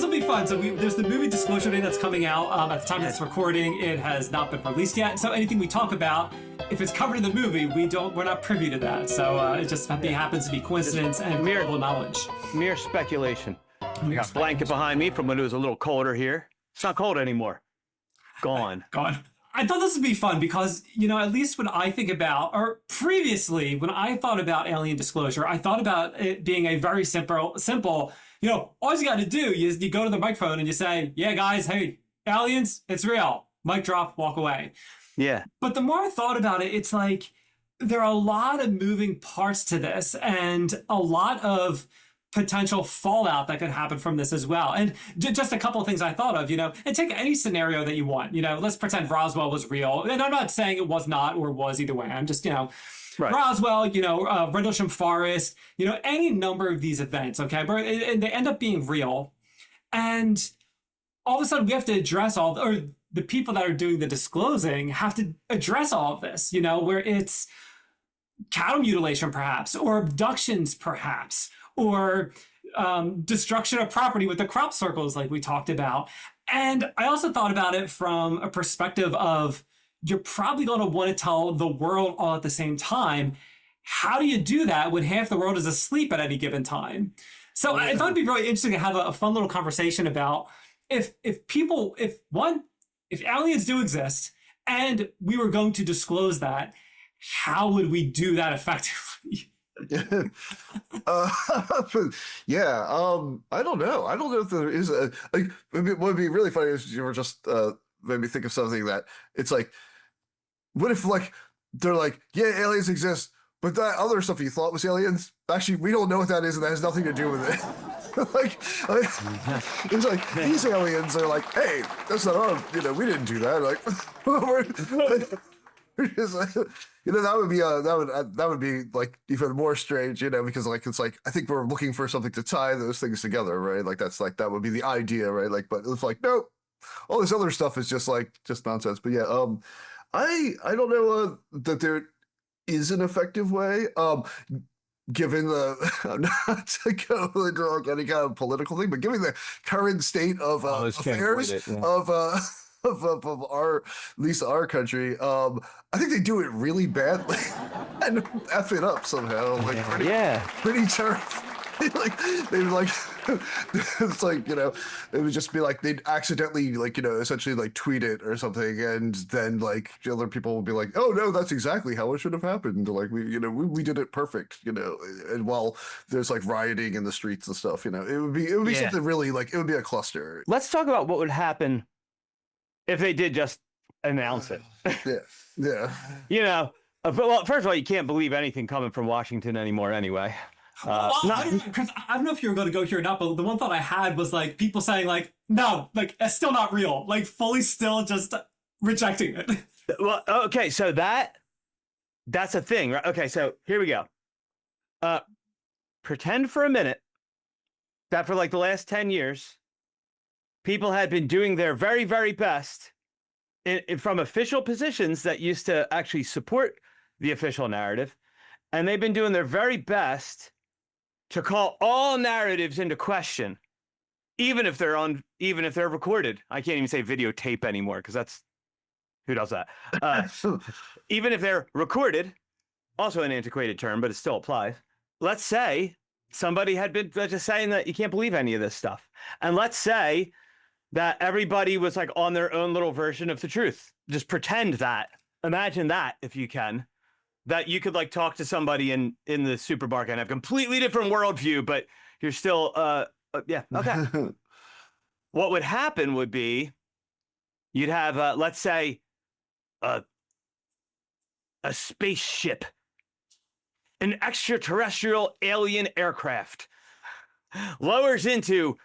will be fun. So there's the movie Disclosure Day that's coming out. At the time of this recording, it has not been released yet. So anything we talk about, if it's covered in the movie, we're not privy to that. So it just happens to be coincidence and global knowledge. Mere speculation. We got a blanket behind me from when it was a little colder here. It's not cold anymore. Gone. I thought this would be fun because, at least when I think about, or previously, when I thought about alien disclosure, I thought about it being a very simple, all you got to do is you go to the microphone and you say, yeah, guys, hey, aliens, it's real. Mic drop, walk away. Yeah. But the more I thought about it, it's like there are a lot of moving parts to this and a lot of potential fallout that could happen from this as well. And just a couple of things I thought of, and take any scenario that you want, let's pretend Roswell was real. And I'm not saying it was not or was either way. I'm just, right. Roswell, Rendlesham Forest, any number of these events, okay? But and they end up being real. And all of a sudden we have to address or the people that are doing the disclosing have to address all of this, where it's cattle mutilation perhaps, or abductions perhaps, or destruction of property with the crop circles like we talked about. And I also thought about it from a perspective of you're probably going to want to tell the world all at the same time. How do you do that when half the world is asleep at any given time? So I thought it'd be really interesting to have a fun little conversation about if aliens do exist and we were going to disclose that, how would we do that effectively? Yeah, I don't know. I don't know if there is what would be really funny is you were just made me think of something that it's like, what if they're like, yeah, aliens exist, but that other stuff you thought was aliens, actually we don't know what that is and that has nothing to do with it. It's like these aliens are like, hey, that's not our, we didn't do that. That would be like even more strange, because it's like I think we're looking for something to tie those things together, right? That would be the idea, right? But it's like, no, all this other stuff is just nonsense. But yeah, I don't know that there is an effective way. Given not to go into any kind of political thing, but given the current state of affairs of our, at least our country, I think they do it really badly and F it up somehow. Pretty terrible. It's like, it would just be like they'd accidentally essentially tweet it or something, and then other people will be like, oh no, that's exactly how it should have happened. We did it perfect, and while there's rioting in the streets and stuff, it would be something really it would be a cluster. Let's talk about what would happen if they did just announce it. Yeah. Well, first of all, you can't believe anything coming from Washington anymore anyway. Chris, I don't know if you were going to go here or not, but the one thought I had was people saying no, it's still not real, fully still just rejecting it. Well, okay, so that's a thing, right? Okay, so here we go. Pretend for a minute that for the last 10 years, people had been doing their very, very best from official positions that used to actually support the official narrative, and they've been doing their very best to call all narratives into question, even if they're recorded. I can't even say videotape anymore because who does that? Even if they're recorded, also an antiquated term, but it still applies. Let's say somebody had been just saying that you can't believe any of this stuff, and let's say that everybody was on their own little version of the truth. Just pretend that. Imagine that, if you can. That you could talk to somebody in the supermarket and have completely different worldview, but you're still yeah, okay. What would happen would be you'd have let's say a spaceship, an extraterrestrial alien aircraft lowers into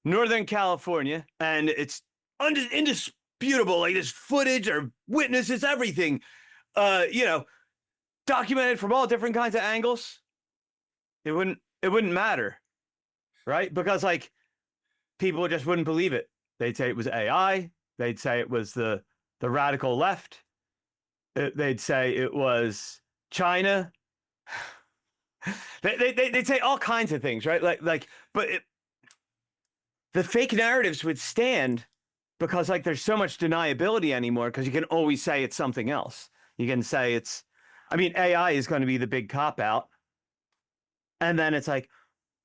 Northern California, and it's indisputable, there's footage or witnesses, everything, documented from all different kinds of angles. It wouldn't matter, right? Because people just wouldn't believe it. They'd say it was AI. They'd say it was the radical left. They'd say it was China. They'd say all kinds of things, right? But the fake narratives would stand because like there's so much deniability anymore because you can always say it's something else. You can say it's, I mean, AI is going to be the big cop out. And then it's like,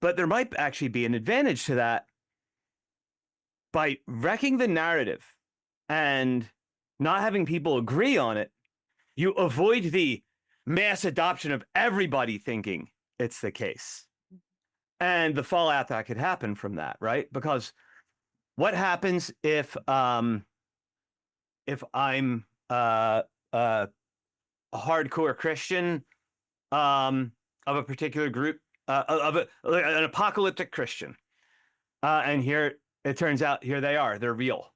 but there might actually be an advantage to that by wrecking the narrative and not having people agree on it. You avoid the mass adoption of everybody thinking it's the case and the fallout that could happen from that, right? Because what happens if I'm a hardcore Christian of a particular group an apocalyptic Christian, and here it turns out here they are, they're real.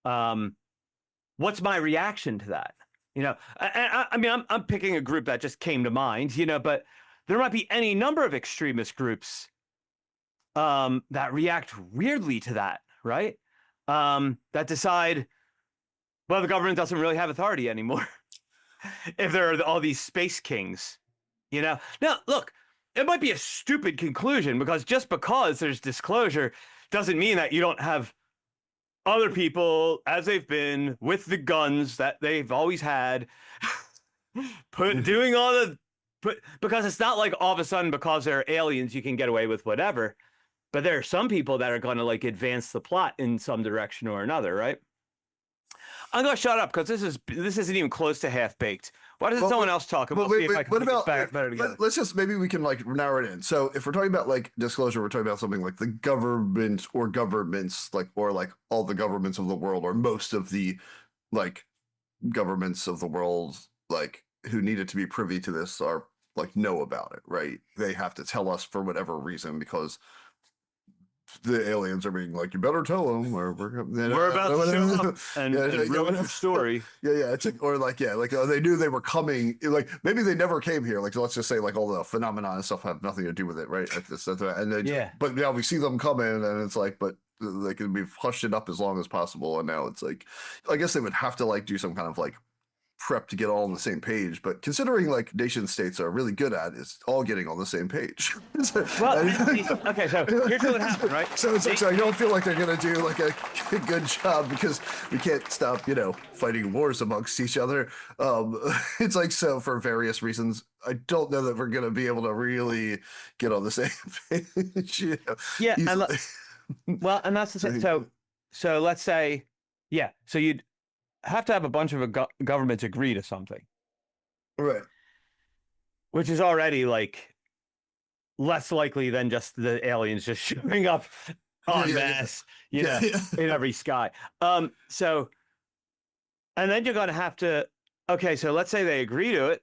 What's my reaction to that? You know, I mean, I'm picking a group that just came to mind, you know, but there might be any number of extremist groups that react weirdly to that, right? That decide, well, the government doesn't really have authority anymore. If there are all these space kings, you know. Now, look, it might be a stupid conclusion because just because there's disclosure doesn't mean that you don't have other people, as they've been, with the guns that they've always had, doing all the, because it's not like all of a sudden because they're aliens you can get away with whatever. But there are some people that are going to like advance the plot in some direction or another, right? I'm going to shut up because this isn't even close to half baked. Why doesn't someone else talk about? What about? Let's just maybe we can like narrow it in. So if we're talking about like disclosure, we're talking about something like the government or governments, like or like all the governments of the world, or most of the like governments of the world, like who needed to be privy to this are like know about it, right? They have to tell us for whatever reason because the aliens are being like, you better tell them, or we're about to show up and ruin your story. Yeah, it's like, or like, yeah, like they knew they were coming. Like maybe they never came here. Like let's just say, like all the phenomena and stuff have nothing to do with it, right? And then, Yeah. But now we see them coming, and it's like, but they can be hushed it up as long as possible. And now it's like, I guess they would have to like do some kind of like prep to get all on the same page, but considering like nation states are really good at is all getting on the same page. Well, okay, so here's what happened, right? So it's like, so I don't feel like they're gonna do like a good job because we can't stop, you know, fighting wars amongst each other. It's like, so for various reasons, I don't know that we're gonna be able to really get on the same page. You know, yeah, well, and that's the thing. So let's say, yeah, so you'd have to have a bunch of governments agree to something, right? Which is already like less likely than just the aliens just showing up en masse, you know, in every sky. So, and then you're going to have to, okay, so let's say they agree to it,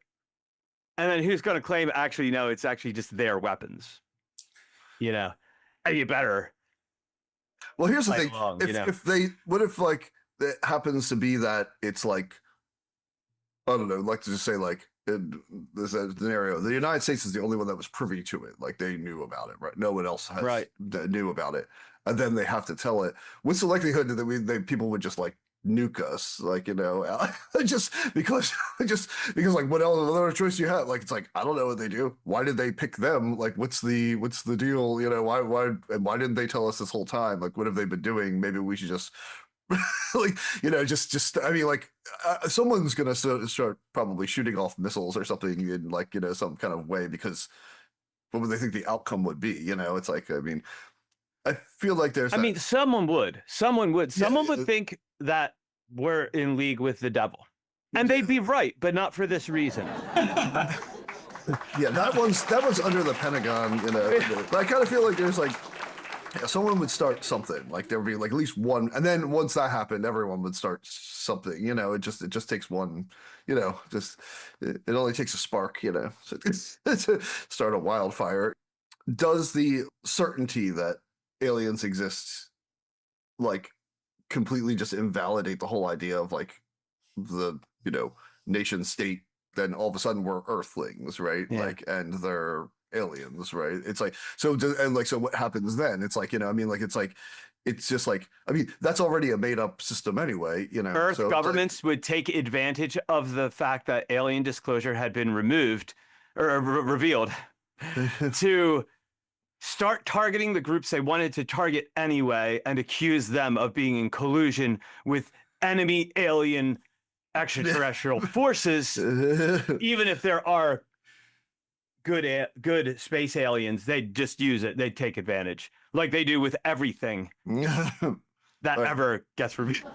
and then who's going to claim actually no, it's actually just their weapons, you know? And you better. Well, here's the thing: what if like it happens to be that it's like, I don't know, like to just say like in this scenario, the United States is the only one that was privy to it. Like they knew about it, right? No one else that knew about it. And then they have to tell it. What's the likelihood that people would just like nuke us? Like, you know, just because like what other choice do you have? Like, it's like, I don't know what they do. Why did they pick them? Like, what's the deal? You know, why didn't they tell us this whole time? Like, what have they been doing? Maybe we should just like, you know, just I mean, like someone's gonna start probably shooting off missiles or something in like, you know, some kind of way, because what would they think the outcome would be? You know, it's like, I mean, I feel like there's I mean, someone would think that we're in league with the devil, and they'd be right, but not for this reason. Yeah, that one's under the Pentagon, you know. But I kind of feel like there's like, yeah, someone would start something, like there would be like at least one, and then once that happened, everyone would start something, you know. It just takes one, you know, it only takes a spark, you know, to start a wildfire. Does the certainty that aliens exist like completely just invalidate the whole idea of like the, you know, nation state? Then all of a sudden we're earthlings, right? Yeah. Like, and they're aliens, right? It's like, so what happens then? It's like, you know, I mean, like, it's just like, I mean, that's already a made up system anyway, you know. Earth governments would take advantage of the fact that alien disclosure had been removed or revealed to start targeting the groups they wanted to target anyway and accuse them of being in collusion with enemy alien extraterrestrial forces, even if there are good space aliens, they'd just use it. They'd take advantage, like they do with everything that ever gets revealed.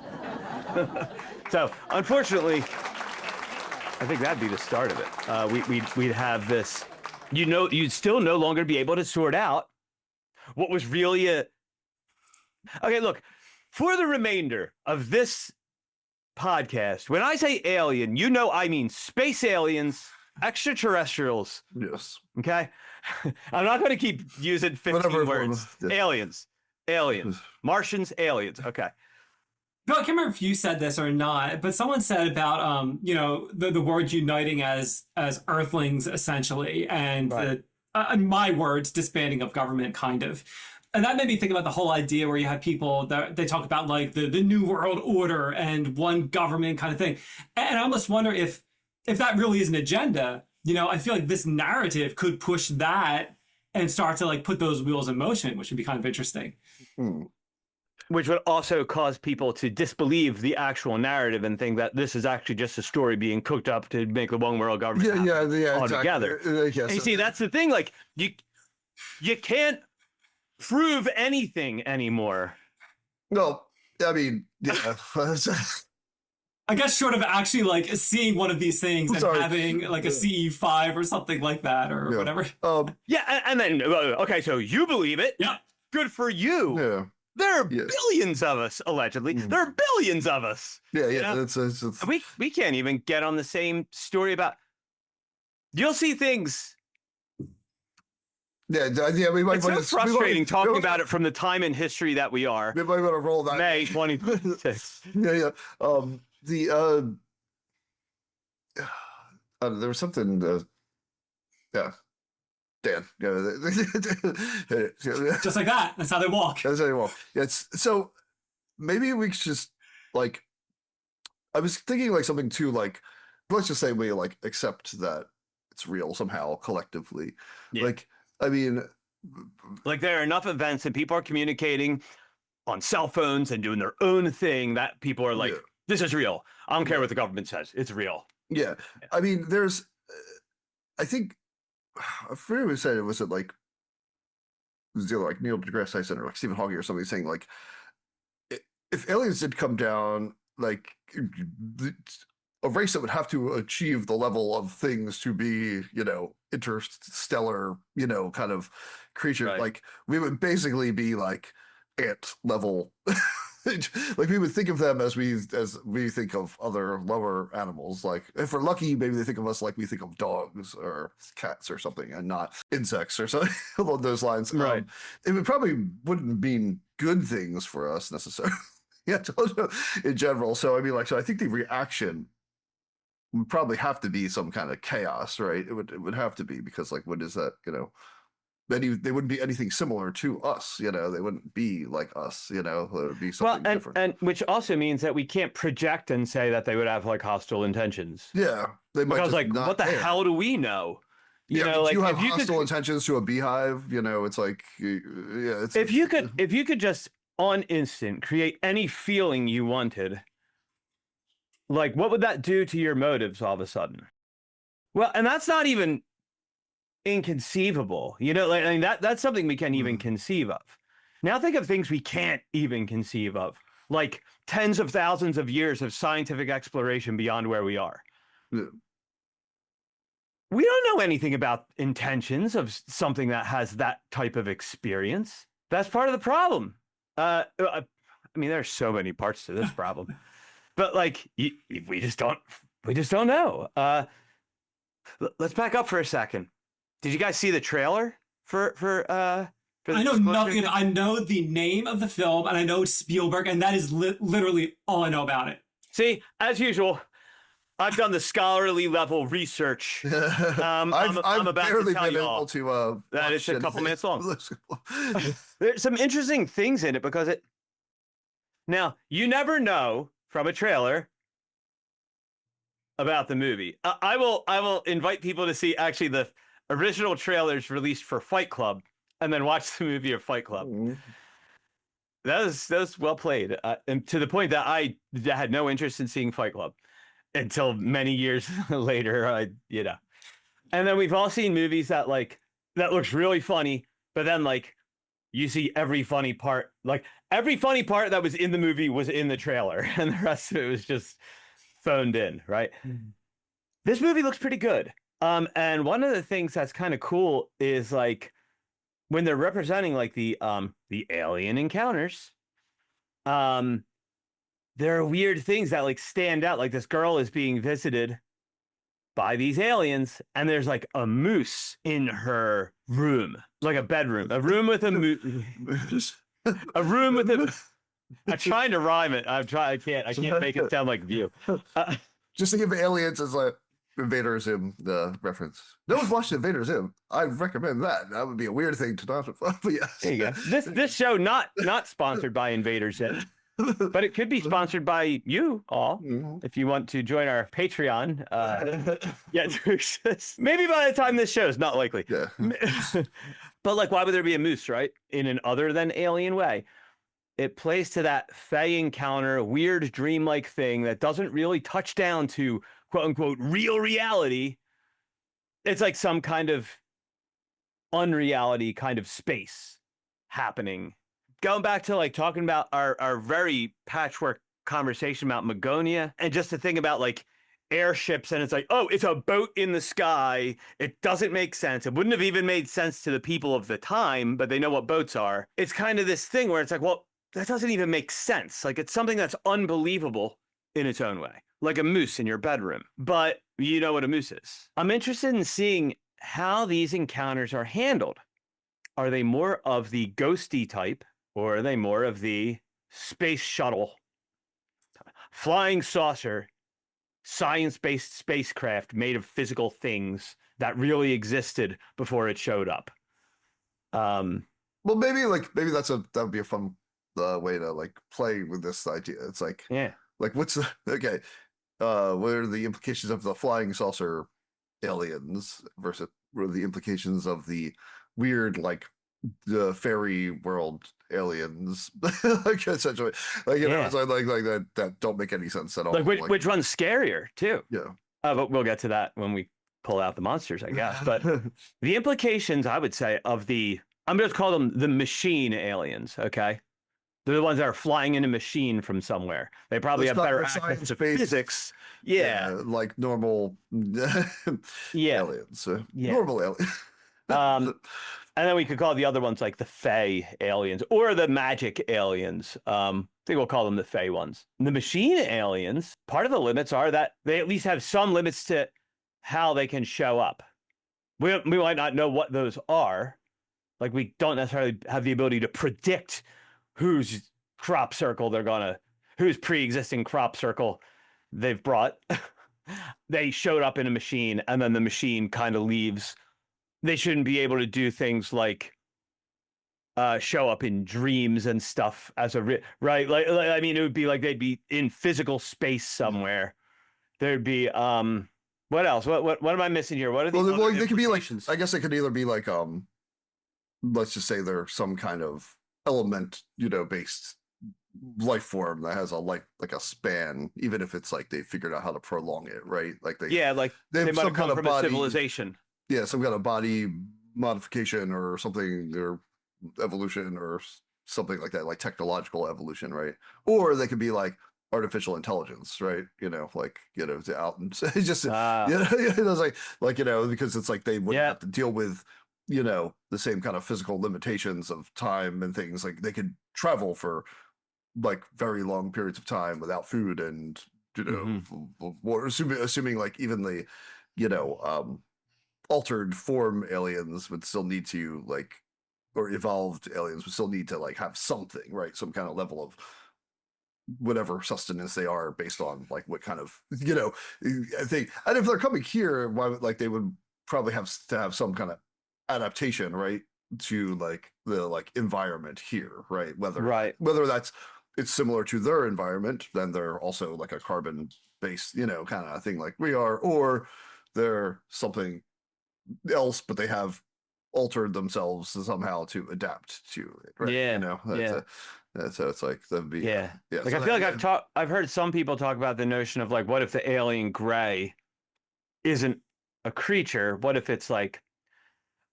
So, unfortunately, I think that'd be the start of it. We'd have this. You'd still no longer be able to sort out what was really a. Okay, look, for the remainder of this podcast, when I say alien, I mean space aliens, extraterrestrials. Yes. Okay? I'm not going to keep using 15 words. Aliens, Martians, aliens. Okay. Bill, I can't remember if you said this or not, but someone said about the word uniting as Earthlings essentially, and right. In my words, disbanding of government, kind of. And that made me think about the whole idea where you have people that they talk about like the new world order and one government kind of thing. And I almost wonder if that really is an agenda. I feel like this narrative could push that and start to like put those wheels in motion, which would be kind of interesting. Which would also cause people to disbelieve the actual narrative and think that this is actually just a story being cooked up to make the one world government all together. Yes. And you see, that's the thing. Like you can't prove anything anymore. No, I mean, yeah. I guess short of actually like seeing one of these things and having like a CE5 or something like that or whatever. And then okay, so you believe it. Yeah. Good for you. Yeah. There are billions of us, allegedly. There are billions of us. Yeah. It's... We can't even get on the same story about. You'll see things. Yeah. We might. It's so frustrating talking about it from the time in history that we are. We might want to roll that. May 2026. Yeah. There was something. Yeah. Dan. Just like that. That's how they walk. That's how they walk. So maybe we should just like. I was thinking like something too like. Let's just say we like accept that it's real somehow collectively. Yeah. Like I mean, like there are enough events and people are communicating on cell phones and doing their own thing that people are like, this is real. I don't care what the government says. It's real. Yeah. I mean, there's, I think, I forget who said it. Was it like, like Neil deGrasse Tyson or like Stephen Hawking or somebody saying like, if aliens did come down, like a race that would have to achieve the level of things to be, interstellar, kind of creature, right. Like we would basically be like ant level. Like we would think of them as we think of other lower animals. Like if we're lucky, maybe they think of us like we think of dogs or cats or something, and not insects or something along those lines. Right. It would probably wouldn't mean good things for us necessarily. In general. So I mean, like, so I think the reaction would probably have to be some kind of chaos, right? It would have to be, because like, what is that? They wouldn't be anything similar to us, they wouldn't be like us, it would be something different. And which also means that we can't project and say that they would have like hostile intentions. Yeah, they might. Because like, what the hell do we know? You have hostile intentions to a beehive, it's like, it's, if you could just on instant create any feeling you wanted, like what would that do to your motives all of a sudden? Well, and that's not even inconceivable, like, I mean, that's something we can't even conceive of. Now think of things we can't even conceive of, like tens of thousands of years of scientific exploration beyond where we are. Yeah. We don't know anything about intentions of something that has that type of experience. That's part of the problem. I mean, there's so many parts to this problem, but like we just don't know. Let's back up for a second. Did you guys see the trailer for I know nothing. I know the name of the film and I know it's Spielberg, and that is literally all I know about it. See, as usual, I've done the scholarly level research. I'm about barely to tell been you able all to that it's a couple minutes long. There's some interesting things in it because now you never know from a trailer about the movie. I will invite people to see actually the original trailers released for Fight Club, and then watch the movie or Fight Club. That was well played, and to the point that I had no interest in seeing Fight Club until many years later. And then we've all seen movies that looks really funny, but then you see every funny part that was in the movie was in the trailer, and the rest of it was just phoned in, right? This movie looks pretty good. And one of the things that's kind of cool is when they're representing the alien encounters, there are weird things that stand out. Like this girl is being visited by these aliens, and there's a moose in her room, like a bedroom, a room with a moose, a room with a. I'm trying to rhyme it. I can't make it sound like View. Just think of aliens as Invader Zim, the reference. No one's watched Invader Zim. I recommend that. That would be a weird thing to not. But yes. There you go. This show not sponsored by Invader Zim, but it could be sponsored by you all if you want to join our Patreon. Maybe by the time this show is not likely. Yeah. But why would there be a moose, right? In an other than alien way. It plays to that fey encounter, weird dreamlike thing that doesn't really touch down to quote unquote real reality. It's like some kind of unreality kind of space happening. Going back to talking about our very patchwork conversation about Magonia, and just to think about airships, and it's oh, it's a boat in the sky. It doesn't make sense. It wouldn't have even made sense to the people of the time, but they know what boats are. It's kind of this thing where it's well, that doesn't even make sense. It's something that's unbelievable in its own way, like a moose in your bedroom. But you know what a moose is. I'm interested in seeing how these encounters are handled. Are they more of the ghosty type, or are they more of the space shuttle, flying saucer, science-based spacecraft made of physical things that really existed before it showed up? Well, maybe that would be a fun way to play with this idea. It's what's the what are the implications of the flying saucer aliens versus what are the implications of the weird the fairy world aliens? Essentially, it's that don't make any sense at all. Which one's scarier too? Yeah. But we'll get to that when we pull out the monsters, I guess. But the implications, I would say, of I'm going to call them the machine aliens. Okay. They're the ones that are flying in a machine from somewhere. They probably have better access to physics. Yeah. Like normal aliens. Normal aliens. And then we could call the other ones the Fey aliens or the magic aliens. I think we'll call them the Fey ones. The machine aliens, part of the limits are that they at least have some limits to how they can show up. We might not know what those are. We don't necessarily have the ability to predict whose crop circle whose pre-existing crop circle they've brought. They showed up in a machine, and then the machine kind of leaves. They shouldn't be able to do things show up in dreams and stuff as right. I mean, it would be they'd be in physical space somewhere. There'd be what else? What am I missing here? What are the they could be I guess they could either be let's just say they're some kind of element, based life form that has a a span, even if it's they figured out how to prolong it, right? They might have come from a civilization. Yeah, some kind of body modification or something, or evolution or something like that, technological evolution, right? Or they could be artificial intelligence, right? To out and it's just because it's they wouldn't have to deal with the same kind of physical limitations of time and things. They could travel for very long periods of time without food, and assuming even the altered form aliens would still need to or evolved aliens would still need to have something, right? Some kind of level of whatever sustenance they are based on what kind of thing. And if they're coming here, why would they would probably have to have some kind of adaptation, right, to the environment here, right? Whether it's similar to their environment, then they're also a carbon based kind of thing we are, or they're something else, but they have altered themselves somehow to adapt to it, right? Yeah, You know, yeah. so it's like that'd be Yeah. yeah. Like So I feel like that, I've heard some people talk about the notion of like, what if the alien gray isn't a creature? What if it's like,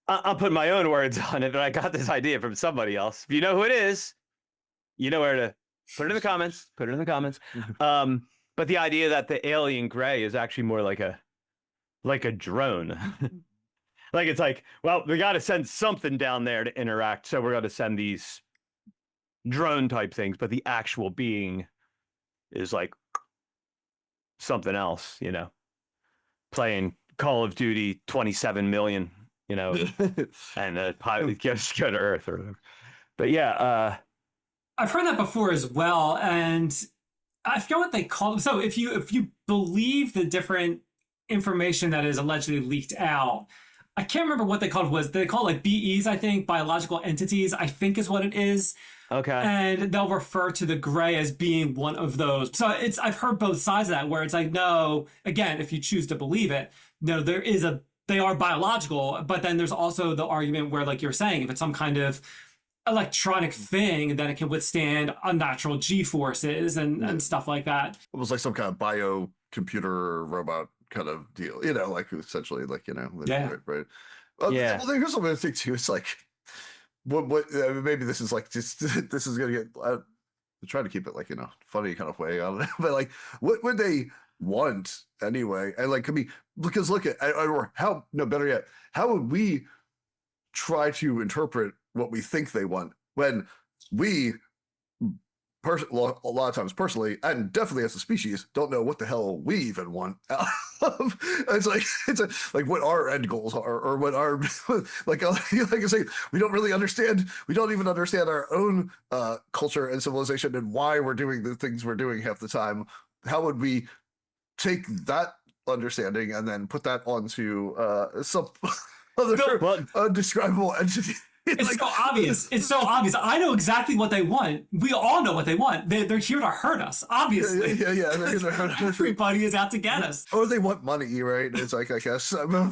I'll put my own words on it, but I got this idea from somebody else. If you know who it is, you know where to put it in the comments. Put it in the comments. But the idea that the alien gray is actually more like a drone. Like it's like, well, we got to send something down there to interact, so we're going to send these drone type things, but the actual being is like something else, you know, playing Call of Duty 27 million, you know, and pilot just go to Earth or whatever. But yeah, I've heard that before as well, and I forget what they call it. So if you believe the different information that is allegedly leaked out, I can't remember what they called it. Was they call it like BEs? I think biological entities. I think is what it is, okay, and they'll refer to the gray as being one of those. So it's I've heard both sides of that, where it's like, no, again, if you choose to believe it, no, there is a they are biological, but then there's also the argument where, like you're saying, if it's some kind of electronic thing, then it can withstand unnatural G forces and stuff like that. it was like some kind of bio computer robot kind of deal, you know, like essentially like, you know, Yeah. right. yeah, Well, here's something I think too. It's like, maybe this is like just this is gonna get. I'm trying to keep it like, you know, funny kind of way. I don't know, but like, what would they want anyway? And like, could be because look at or how no better yet, how would we try to interpret what we think they want when we well, a lot of times personally, and definitely as a species, don't know what the hell we even want. It's like like what our end goals are, or what our like I say, we don't really understand. We don't even understand our own culture and civilization and why we're doing the things we're doing half the time. How would we take that understanding and then put that onto some other well, undescribable entity? It's Like, so obvious. It's so obvious. I know exactly what they want. We all know what they want. They're here to hurt us, obviously. yeah. Everybody is out to get us. Or they want money, right? It's like, I guess you know,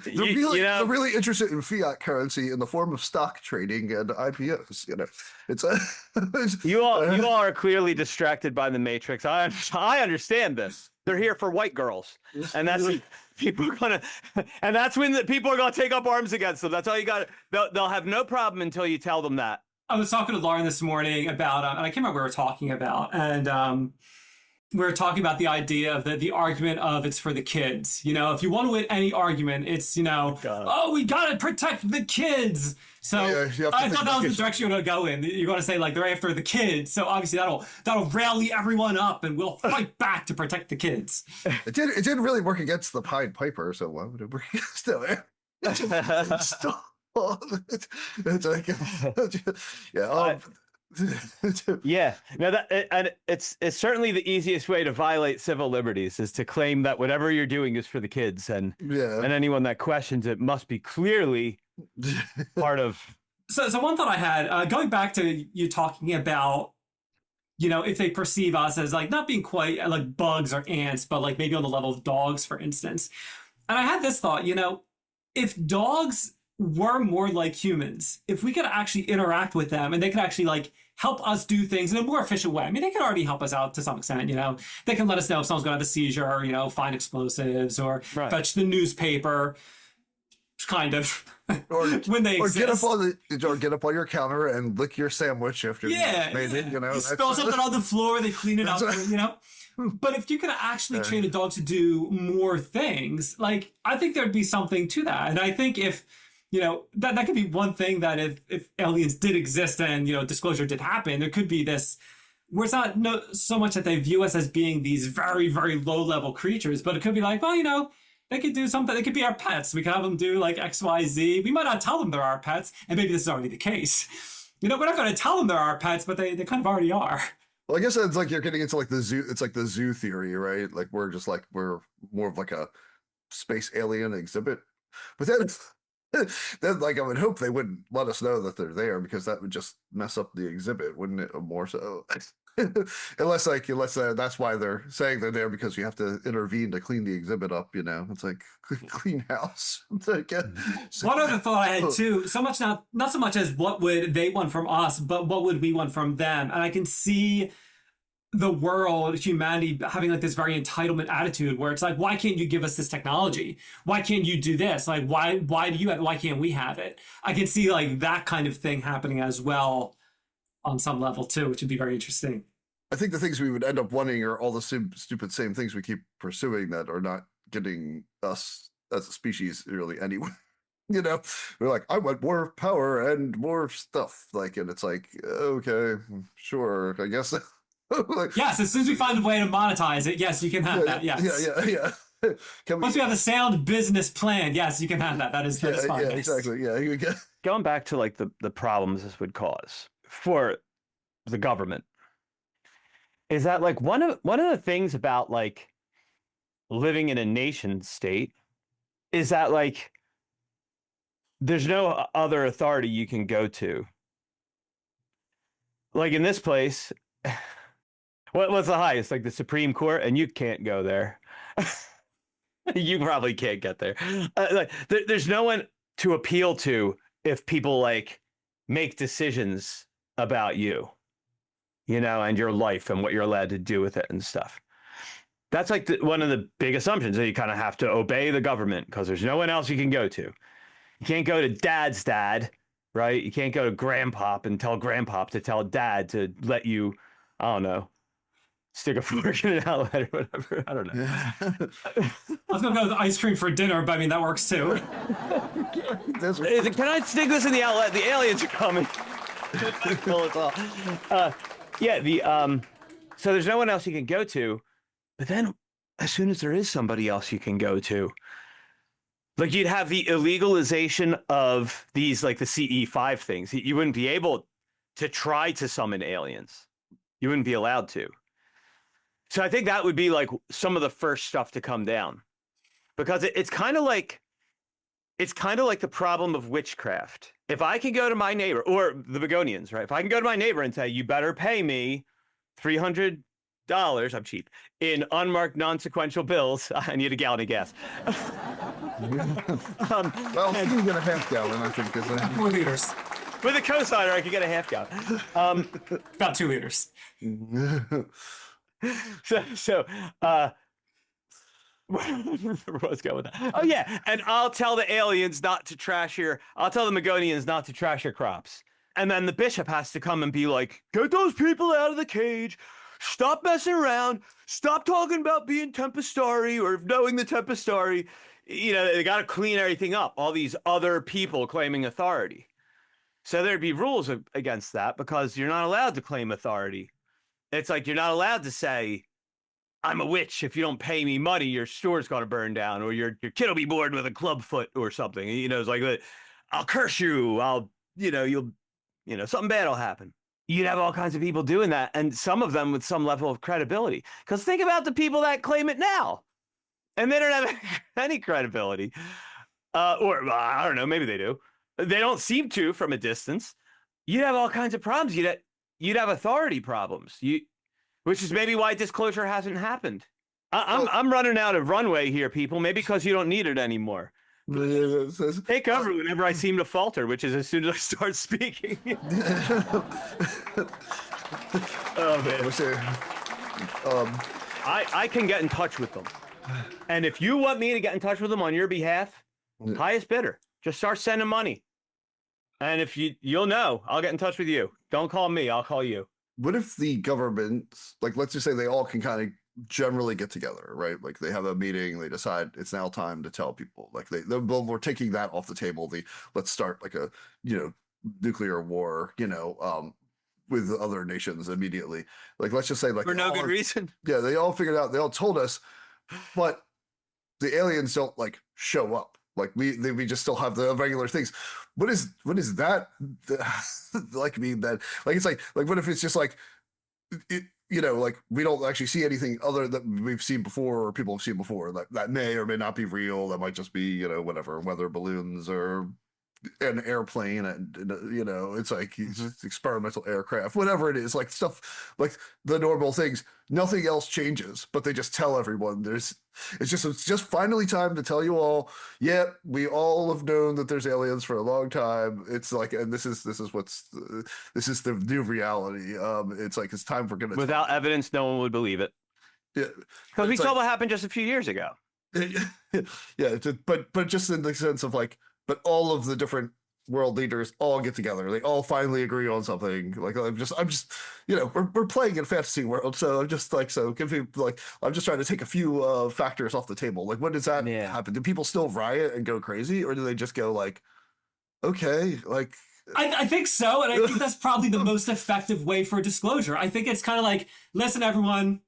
they're really interested in fiat currency in the form of stock trading and IPOs. You know, it's a you all are clearly distracted by the Matrix. I understand this. They're here for white girls, and that's people are gonna, and that's when the people are gonna take up arms against them. That's all you got. They'll have no problem until you tell them that. I was talking to Lauren this morning about, and I can't remember what we were talking about, and we were talking about the idea of the argument of it's for the kids. You know, if you want to win any argument, it's, you know, oh, we got to protect the kids. So I thought that was the direction you're going to go in. You're going to say like they're after the kids. So obviously that'll rally everyone up and we'll fight back to protect the kids. It didn't really work against the Pied Piper, so why would it work against them? Still, it's like, yeah. Yeah, no, and it's certainly the easiest way to violate civil liberties is to claim that whatever you're doing is for the kids, and anyone that questions it must be clearly part of. So one thought I had, going back to you talking about, you know, if they perceive us as like not being quite like bugs or ants, but like maybe on the level of dogs, for instance. And I had this thought, you know, if dogs were more like humans, if we could actually interact with them and they could actually like help us do things in a more efficient way. I mean, they can already help us out to some extent, you know. They can let us know if someone's going to have a seizure, or, you know, find explosives or fetch the newspaper, kind of. Or when they exist. Get up on your counter and lick your sandwich after you made it, you know. You spill something on the floor, they clean it up, you know. But if you could actually train a dog to do more things, like, I think there'd be something to that. And I think if, you know, that could be one thing, that if aliens did exist and, you know, disclosure did happen, there could be this, where it's not so much that they view us as being these very, very low level creatures, but it could be like, well, you know, they could do something. They could be our pets. We could have them do like X, Y, Z. We might not tell them they're our pets, and maybe this is already the case. You know, we're not going to tell them they're our pets, but they kind of already are. Well, I guess it's like you're getting into like the zoo. It's like the zoo theory, right? Like we're more of like a space alien exhibit. But then like I would hope they wouldn't let us know that they're there, because that would just mess up the exhibit, wouldn't it? Or more so. unless that's why they're saying they're there, because you have to intervene to clean the exhibit up. It's like clean house. It's like, One other thought I had too, so much not so much as what would they want from us, but what would we want from them. And I can see the world, humanity, having like this very entitlement attitude where it's like, why can't you give us this technology? Why can't you do this? Like, why do you have it? Why can't we have it? I can see like that kind of thing happening as well on some level too, which would be very interesting. I think the things we would end up wanting are all the stupid same things we keep pursuing that are not getting us as a species really anyway. We're like, I want more power and more stuff. Like, and it's like, okay, sure, I guess. Like, yes, as soon as we find a way to monetize it, yes, you can have that. Yes. Yeah. Once we have a sound business plan, yes, you can have that. That is fine. Yeah, exactly. Yeah. Going back to like the problems this would cause for the government is that like one of the things about like living in a nation state is that like there's no other authority you can go to. Like in this place, what's the highest? Like the Supreme Court, and you can't go there. You probably can't get there. There's no one to appeal to if people like make decisions about you, and your life and what you're allowed to do with it and stuff. That's like one of the big assumptions, that you kind of have to obey the government because there's no one else you can go to. You can't go to dad's dad, right? You can't go to grandpop and tell grandpop to tell dad to let you, I don't know, stick a fork in an outlet or whatever. I don't know. I was going to go with ice cream for dinner, but I mean, that works too. Can I stick this in the outlet? The aliens are coming. Pull it off. So there's no one else you can go to. But then as soon as there is somebody else you can go to, like you'd have the illegalization of these, like the CE5 things. You wouldn't be able to try to summon aliens. You wouldn't be allowed to. So I think that would be like some of the first stuff to come down, because it's kind of like the problem of witchcraft. If I can go to my neighbor, or the Begonians, right? If I can go to my neighbor and say, you better pay me $300, I'm cheap, in unmarked non-sequential bills, I need a gallon of gas. Well, you can get a half gallon, I think. 4 liters. With a cosigner, I could get a half gallon. About 2 liters. So what's going with that? Oh yeah, and I'll tell the aliens not to trash I'll tell the Megonians not to trash your crops. And then the bishop has to come and be like, get those people out of the cage. Stop messing around. Stop talking about being Tempestari or knowing the Tempestari. They got to clean everything up. All these other people claiming authority. So there'd be rules against that, because you're not allowed to claim authority. It's like you're not allowed to say, I'm a witch. If you don't pay me money, your store's going to burn down, or your kid will be born with a club foot or something. It's like, I'll curse you. Something bad will happen. You'd have all kinds of people doing that, and some of them with some level of credibility. Because think about the people that claim it now, and they don't have any credibility. Or I don't know, maybe they do. They don't seem to from a distance. You'd have all kinds of problems. You'd have authority problems. Which is maybe why disclosure hasn't happened. I'm running out of runway here, people. Maybe because you don't need it anymore. Take over whenever I seem to falter, which is as soon as I start speaking. Oh man. I can get in touch with them, and if you want me to get in touch with them on your behalf, highest bidder, just start sending money. And if you'll know, I'll get in touch with you. Don't call me, I'll call you. What if the government, like, let's just say they all can kind of generally get together, right? Like they have a meeting, they decide it's now time to tell people, like we're taking that off the table. Let's start like a, nuclear war, with other nations immediately. Like, let's just say like for no good reason. Yeah. They all figured out, they all told us, but the aliens don't like show up. Like we just still have the regular things. What is that like mean that, like, it's like what if it's just like, like we don't actually see anything other that we've seen before or people have seen before that may or may not be real. That might just be, whatever, weather balloons or an airplane, and you know, it's like experimental aircraft, whatever it is, like stuff like the normal things. Nothing else changes, but they just tell everyone it's just finally time to tell you all. Yeah, we all have known that there's aliens for a long time. It's like, and this is this is the new reality. It's like it's time for gonna Without evidence, no one would believe it. Yeah, Because we it's saw like, what happened just a few years ago. yeah, but just in the sense of like, but all of the different world leaders all get together. They all finally agree on something. Like I'm just, you know, we're playing in a fantasy world, so I'm just like, so give me like, I'm just trying to take a few factors off the table. Like, when does that Yeah. happen? Do people still riot and go crazy, or do they just go like, okay, like? I think so, and I think that's probably the most effective way for disclosure. I think it's kind of like, listen, everyone,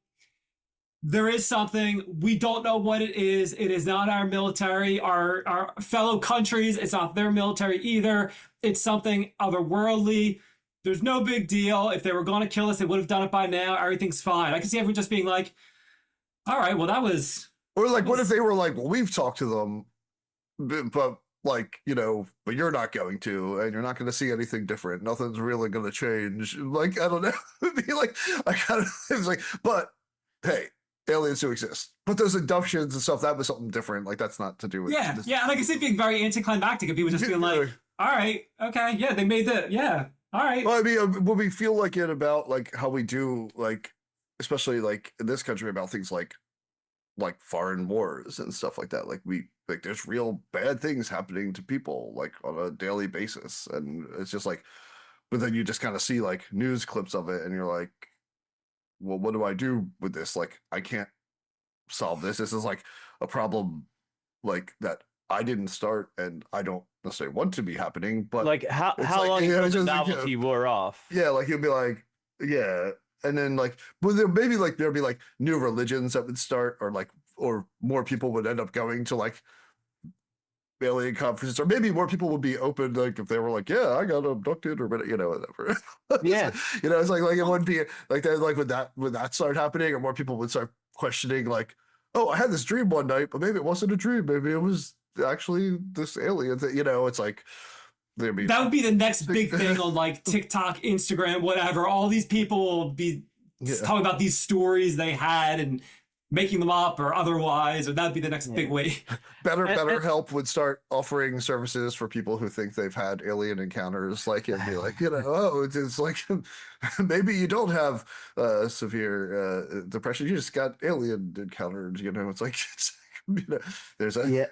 there is something. We don't know what it is. It is not our military, our fellow countries. It's not their military either. It's something otherworldly. There's no big deal. If they were going to kill us, they would have done it by now. Everything's fine. I can see everyone just being like, all right, well, that was... Or like, what if they were like, well, we've talked to them, but like, you know, but you're not going to, and you're not going to see anything different. Nothing's really going to change. Like, I don't know. It'd be like, I kind of, it's like, but hey, aliens do exist. But those abductions and stuff, that was something different. Like, that's not to do with Yeah, this. yeah, and I can see it being very anticlimactic and people just being like, all right, okay, yeah, they made the, yeah, all right. Well, I mean, when we feel like it about like how we do, like, especially like in this country, about things like foreign wars and stuff like that. Like, we like there's real bad things happening to people like on a daily basis, and it's just like, but then you just kind of see like news clips of it, and you're like, well, what do I do with this? Like, I can't solve this. This is like a problem like that I didn't start, and I don't necessarily want to be happening. But Like, how like, long yeah, until it's the just like, novelty wore off? yeah, like you'll be like, yeah. And then like, but there maybe like there'd be like new religions that would start, or like, or more people would end up going to like alien conferences, or maybe more people would be open, like if they were like, yeah, I got abducted or whatever, you know, whatever. Yeah. You know, it's like it wouldn't be like that. Like, would that start happening, or more people would start questioning, like, oh, I had this dream one night, but maybe it wasn't a dream. Maybe it was actually this alien thing. You know, it's like, there'd be, That would be the next big thing on like TikTok, Instagram, whatever. All these people will be yeah. talking about these stories they had and making them up or otherwise, or that'd be the next big way. Better Help would start offering services for people who think they've had alien encounters. Like, it'd be like, you know, oh, it's like, maybe you don't have severe depression, you just got alien encounters. You know, it's like, you know, there's a Yeah.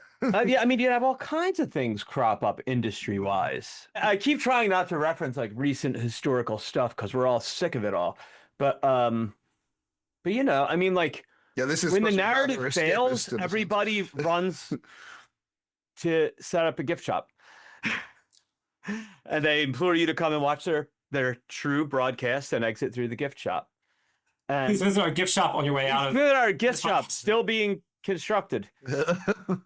Yeah, I mean, you have all kinds of things crop up industry-wise. I keep trying not to reference like recent historical stuff because we're all sick of it all. But you know, I mean, like, yeah, this is when the supposed to be rather narrative escapist fails, in a sense. everybody runs to set up a gift shop, and they implore you to come and watch their true broadcast and exit through the gift shop. And Please visit our gift shop on your way out of visit our gift shop, still being constructed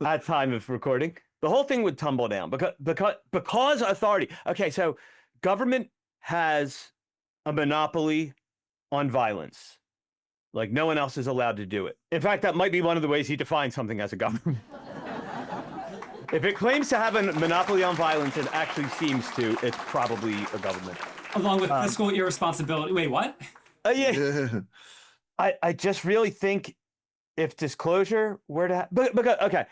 at time of recording. The whole thing would tumble down because authority. Okay, so government has a monopoly on violence. Like, no one else is allowed to do it. In fact, that might be one of the ways he defines something as a government. If it claims to have a monopoly on violence and actually seems to, it's probably a government. along with fiscal irresponsibility. Wait, what? Yeah. I just really think if disclosure were to okay,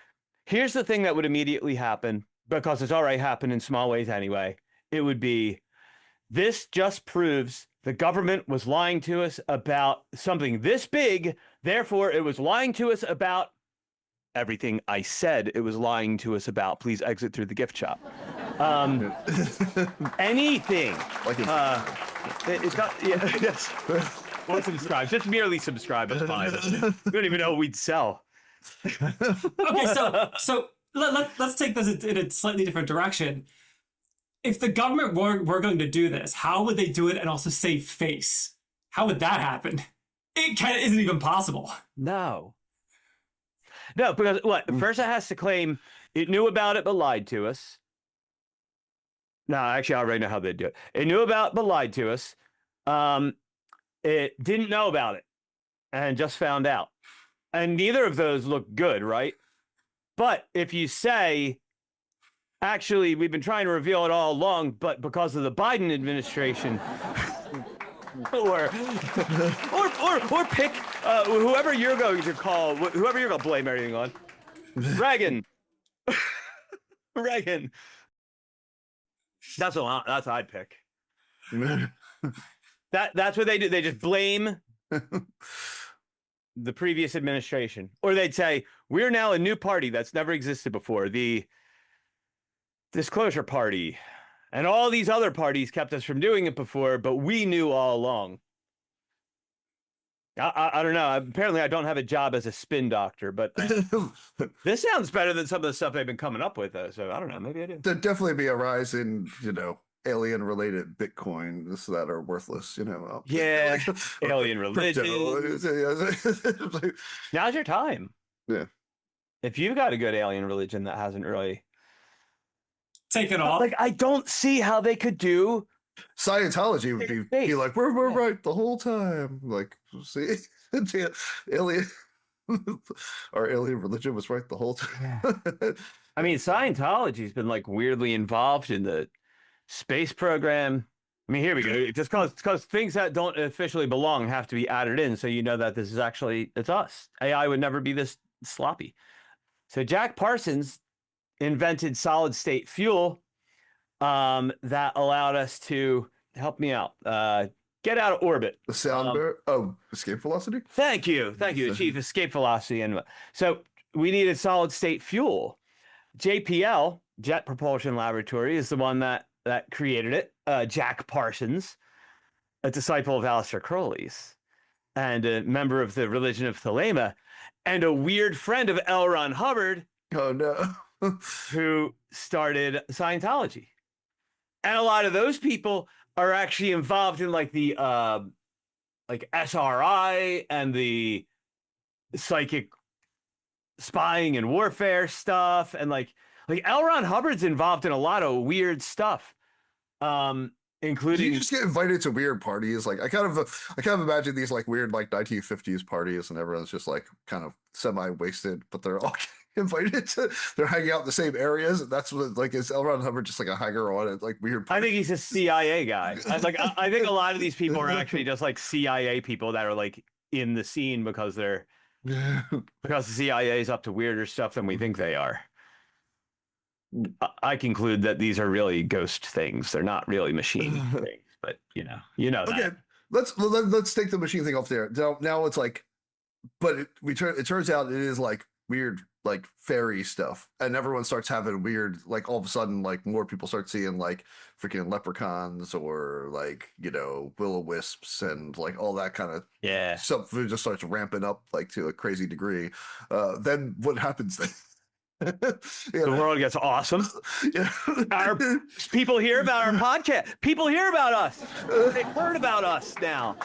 here's the thing that would immediately happen, because it's already happened in small ways anyway. It would be, this just proves the government was lying to us about something this big, therefore it was lying to us about everything I said it was lying to us about. Please exit through the gift shop. Anything. Like It's not, yeah, yes. Or subscribe. Just merely subscribe is fine. We don't even know what we'd sell. Okay, so let's take this in a slightly different direction. If the government were going to do this, how would they do it and also save face? How would that happen? It isn't even possible. No, because what? First, it has to claim it knew about it but lied to us. No, actually, I already know how they do it. It knew about but lied to us. It didn't know about it and just found out. And neither of those look good, right? But if you say, Actually, we've been trying to reveal it all along, but because of the Biden administration, or pick whoever you're going to call, whoever you're going to blame everything on. Reagan. Reagan. That's what I'd pick. That's what they do. They just blame the previous administration, or they'd say we're now a new party that's never existed before, the Disclosure Party, and all these other parties kept us from doing it before, but we knew all along. I don't know. Apparently, I don't have a job as a spin doctor, but this sounds better than some of the stuff they've been coming up with. So I don't know. Maybe I do. There'd definitely be a rise in, alien-related Bitcoins that are worthless. Yeah, like, alien religion. Now's your time. Yeah. If you've got a good alien religion that hasn't really taken off, like, I don't see how they could do. Scientology would be like, we're right the whole time. Like, see, alien, our alien religion was right the whole time. I mean, Scientology's been like weirdly involved in the space program. I mean, here we go. Just because things that don't officially belong have to be added in, so you know that this is actually, it's us. AI would never be this sloppy. So Jack Parsons invented solid state fuel that allowed us to, help me out, get out of orbit. The sound escape velocity. Thank you, achieve escape velocity. And so we needed solid state fuel. JPL, Jet Propulsion Laboratory, is the one that created it. Jack Parsons, a disciple of Aleister Crowley's and a member of the religion of Thelema, and a weird friend of L. Ron Hubbard. Oh no. Who started Scientology. And a lot of those people are actually involved in like the like SRI and the psychic spying and warfare stuff, and like L. Ron Hubbard's involved in a lot of weird stuff, including. You just get invited to weird parties. Like I kind of imagine these like weird like 1950s parties, and everyone's just like kind of semi-wasted, but they're all invited to. They're hanging out in the same areas, and that's what like is L. Ron Hubbard just like a hanger on at like weird parties? I think he's a CIA guy. I think a lot of these people are actually just like CIA people that are like in the scene because they're because the CIA is up to weirder stuff than we think they are. I conclude that these are really ghost things. They're not really machine things, but you know okay, that. let's take the machine thing off there. Now it's like, but it turns out it is like weird like fairy stuff, and everyone starts having weird like all of a sudden like more people start seeing like freaking leprechauns or like will-o-wisps and like all that kind of stuff. It just starts ramping up like to a crazy degree. Then what happens then? The world gets awesome. Yeah. Our people hear about our podcast. People hear about us. They've heard about us now.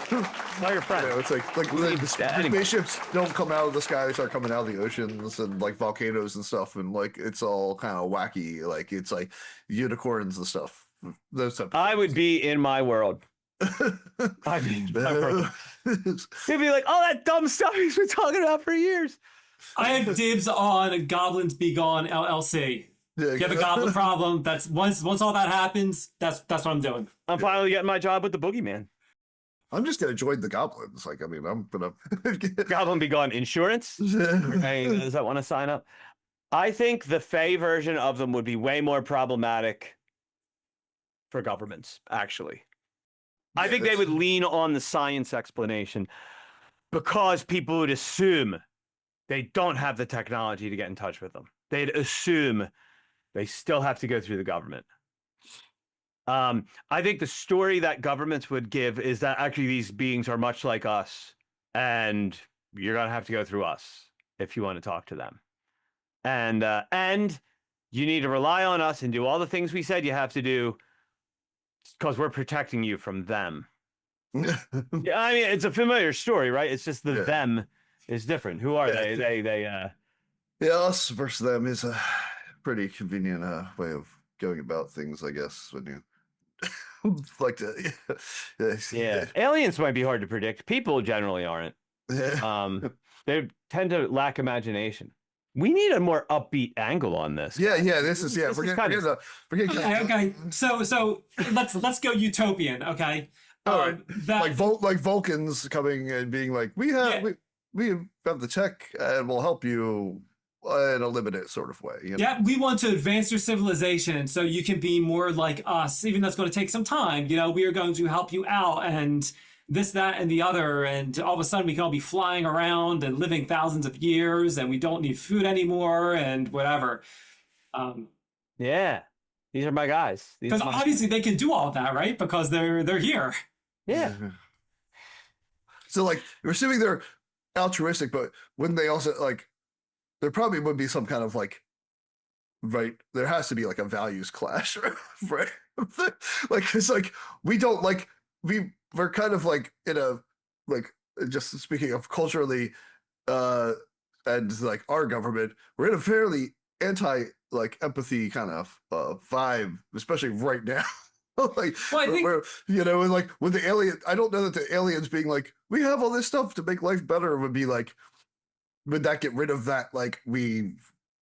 Tell your friends. It's like the spaceships don't come out of the sky; they start coming out of the oceans and like volcanoes and stuff, and like it's all kind of wacky. Like it's like unicorns and stuff. Those type of I would be in my world. I mean, they'd be like, "Oh, that dumb stuff he's been talking about for years." I have dibs on Goblins Be Gone LLC. Yeah, you have a goblin problem. That's once all that happens. That's what I'm doing. I'm finally getting my job with the Boogeyman. I'm just gonna join the goblins. Like, I mean, I'm gonna Goblin Be Gone Insurance. Does that want to sign up? I think the Fey version of them would be way more problematic for governments. Actually, I think they would lean on the science explanation because people would assume they don't have the technology to get in touch with them. They'd assume they still have to go through the government. I think the story that governments would give is that actually these beings are much like us, and you're going to have to go through us if you want to talk to them. And you need to rely on us and do all the things we said you have to do because we're protecting you from them. Yeah, I mean, it's a familiar story, right? It's just the them is different. Who are they? Yeah, us versus them is a pretty convenient way of going about things, I guess, when you like to. Yeah, aliens might be hard to predict. People generally aren't. They tend to lack imagination. We need a more upbeat angle on this. Yeah, guys. yeah. This is This forget kind of Okay. So let's go utopian. Okay. all right. That Like Vulcans coming and being like, Yeah. we have the tech and we'll help you in a limited sort of way. You know? Yeah, we want to advance your civilization so you can be more like us, even though it's going to take some time. You know, we are going to help you out and this, that, and the other. And all of a sudden we can all be flying around and living thousands of years and we don't need food anymore and whatever. Yeah, these are my guys. Because obviously they can do all of that, right? Because they're here. Yeah. So like, we're assuming they're altruistic, but wouldn't they also like? There probably would be some kind of like, right? There has to be like a values clash, right? Like it's like we don't like we're kind of like in a like just speaking of culturally, and like our government, we're in a fairly anti like empathy kind of vibe, especially right now. Like Well, I think where you know, and like with the alien, I don't know that the aliens being like, we have all this stuff to make life better would be like, would that get rid of that? Like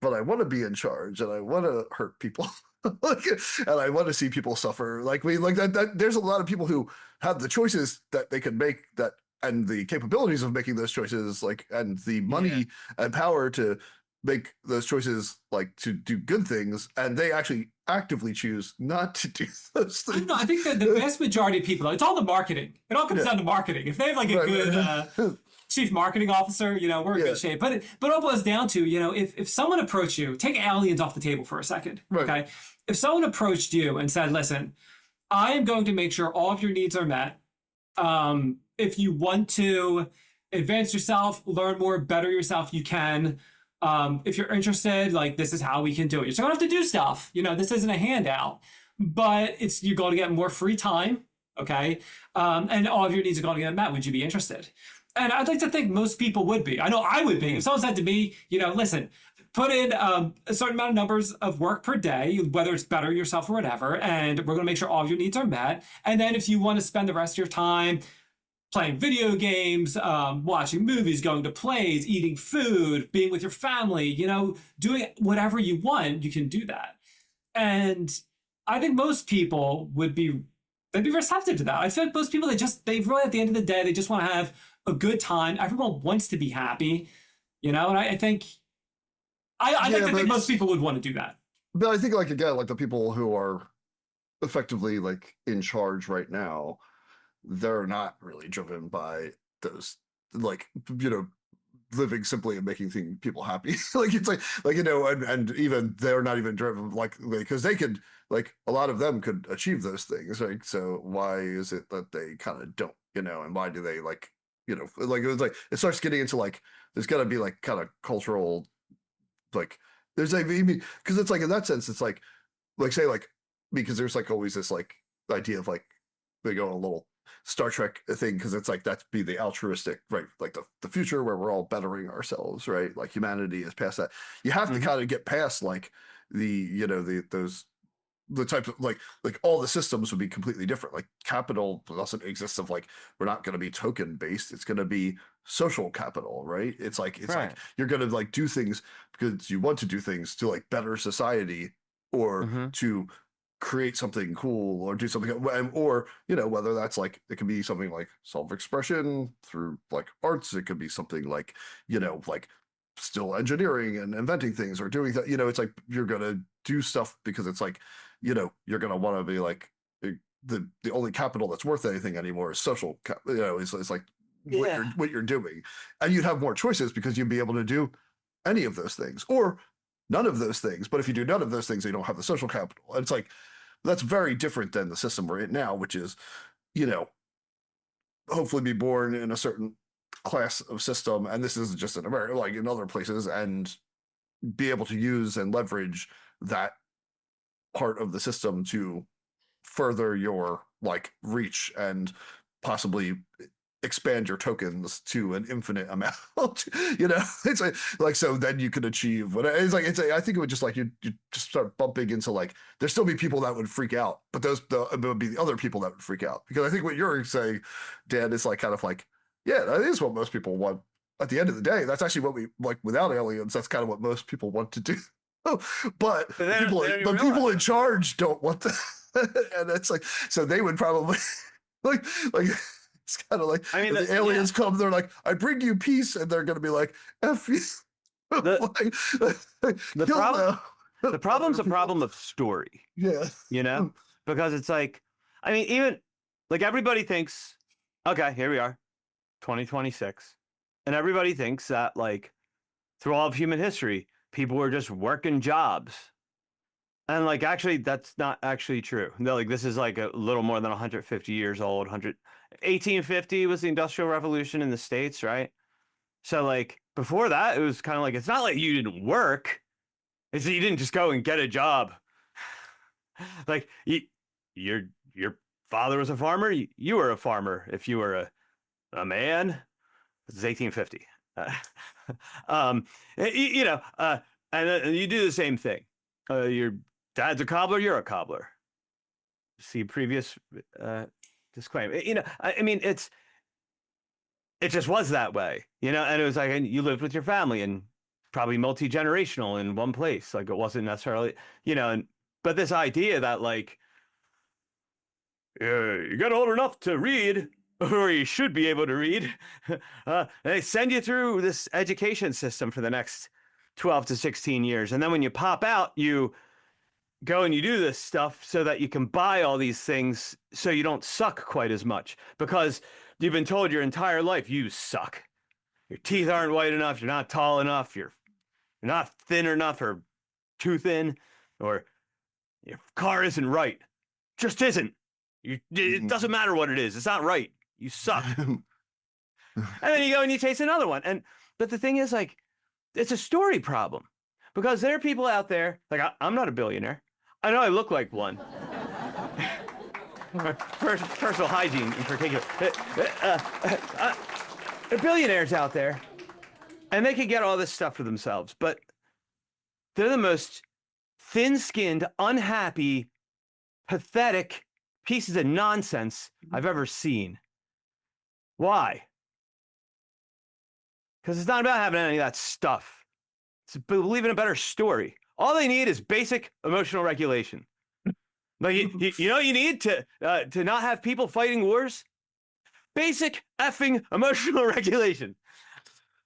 but I want to be in charge and I want to hurt people. Like, and I want to see people suffer. Like we like that. There's a lot of people who have the choices that they can make that and the capabilities of making those choices, like and the money and power to make those choices, like to do good things, and they actually actively choose not to do those I things. don't know. I think that the vast majority of people, it's all the marketing. It all comes down to marketing. If they have like a good chief marketing officer, you know, we're in good shape. But it all boils down to, you know, if someone approached you, take aliens off the table for a second. Right. Okay. If someone approached you and said, listen, I am going to make sure all of your needs are met. If you want to advance yourself, learn more, better yourself, you can. If you're interested, like this is how we can do it. You're still gonna have to do stuff. You know, this isn't a handout, but you're going to get more free time. Okay. And all of your needs are going to get met. Would you be interested? And I'd like to think most people would be. I know I would be. If someone said to me, you know, listen, put in a certain amount of numbers of work per day, whether it's better yourself or whatever, and we're going to make sure all of your needs are met. And then if you want to spend the rest of your time playing video games, watching movies, going to plays, eating food, being with your family, you know, doing whatever you want, you can do that. And I think most people they'd be receptive to that. I feel like most people, they really, at the end of the day, they just want to have a good time. Everyone wants to be happy, you know, and I think I like to think most people would want to do that. But I think like again, like the people who are effectively like in charge right now, they're not really driven by those like, you know, living simply and making people happy. Like it's like you know, and even they're not even driven like because they could like a lot of them could achieve those things, right? So why is it that they kind of don't, you know, and why do they like, you know, like it was like it starts getting into like there's got to be like kind of cultural like there's like I mean because it's like in that sense it's like say like because there's like always this like idea of like they go on a little Star Trek thing because it's like that'd be the altruistic, right? Like the future where we're all bettering ourselves, right? Like humanity is past that. You have to kind of get past like the types of like all the systems would be completely different. Like capital doesn't exist of like we're not going to be token based. It's going to be social capital, right? It's like like you're going to like do things because you want to do things to like better society or to create something cool or do something, or you know, whether that's like it can be something like self-expression through like arts, it could be something like, you know, like still engineering and inventing things or doing that, you know, it's like you're gonna do stuff because it's like, you know, you're gonna want to be like the only capital that's worth anything anymore is social you know, it's like what you're doing, and you'd have more choices because you'd be able to do any of those things or none of those things. But if you do none of those things, you don't have the social capital. And it's like, that's very different than the system we're in now, which is, you know, hopefully be born in a certain class of system. And this is just in America, like in other places, and be able to use and leverage that part of the system to further your like reach and possibly expand your tokens to an infinite amount. You know, it's like so then you could achieve what it's like. I think it would just like you just start bumping into like there'd still be people that would freak out, but it would be the other people that would freak out, because I think what you're saying, Dan, is like kind of like, yeah, that is what most people want at the end of the day, that's actually what we like. Without aliens, that's kind of what most people want to do. But people in charge don't want that, and it's like so they would probably like it's kind of like I mean, if the aliens come, they're like, "I bring you peace," and they're gonna be like, "F you." The problem. The problem's a problem of story. Yeah. You know, because it's like, I mean, even like everybody thinks, okay, here we are, 2026, and everybody thinks that like through all of human history, people were just working jobs. And like, actually, that's not actually true. No, like this is like a little more than 150 years old. 1850 was the Industrial Revolution in the States, right? So like before that, it was kind of like, it's not like you didn't work. It's that you didn't just go and get a job. Like your father was a farmer. You were a farmer. If you were a man, this is 1850. You know, and you do the same thing. Your dad's a cobbler. You're a cobbler. See previous disclaimer. You know, I mean, it just was that way. You know, and it was like, and you lived with your family and probably multi-generational in one place. Like it wasn't necessarily, you know, and but this idea that like you got old enough to read, or you should be able to read, they send you through this education system for the next 12 to 16 years. And then when you pop out, you go and you do this stuff so that you can buy all these things so you don't suck quite as much because you've been told your entire life you suck. Your teeth aren't white enough. You're not tall enough. You're not thin enough or too thin, or your car isn't right. Just isn't. It doesn't matter what it is. It's not right. You suck. And then you go and you chase another one. But the thing is, like, it's a story problem because there are people out there, like, I'm not a billionaire. I know I look like one. Personal hygiene in particular. There are billionaires out there, and they can get all this stuff for themselves, but they're the most thin-skinned, unhappy, pathetic pieces of nonsense I've ever seen. Why? Because it's not about having any of that stuff. It's believing a better story. All they need is basic emotional regulation. Like you know what you need to not have people fighting wars? Basic effing emotional regulation.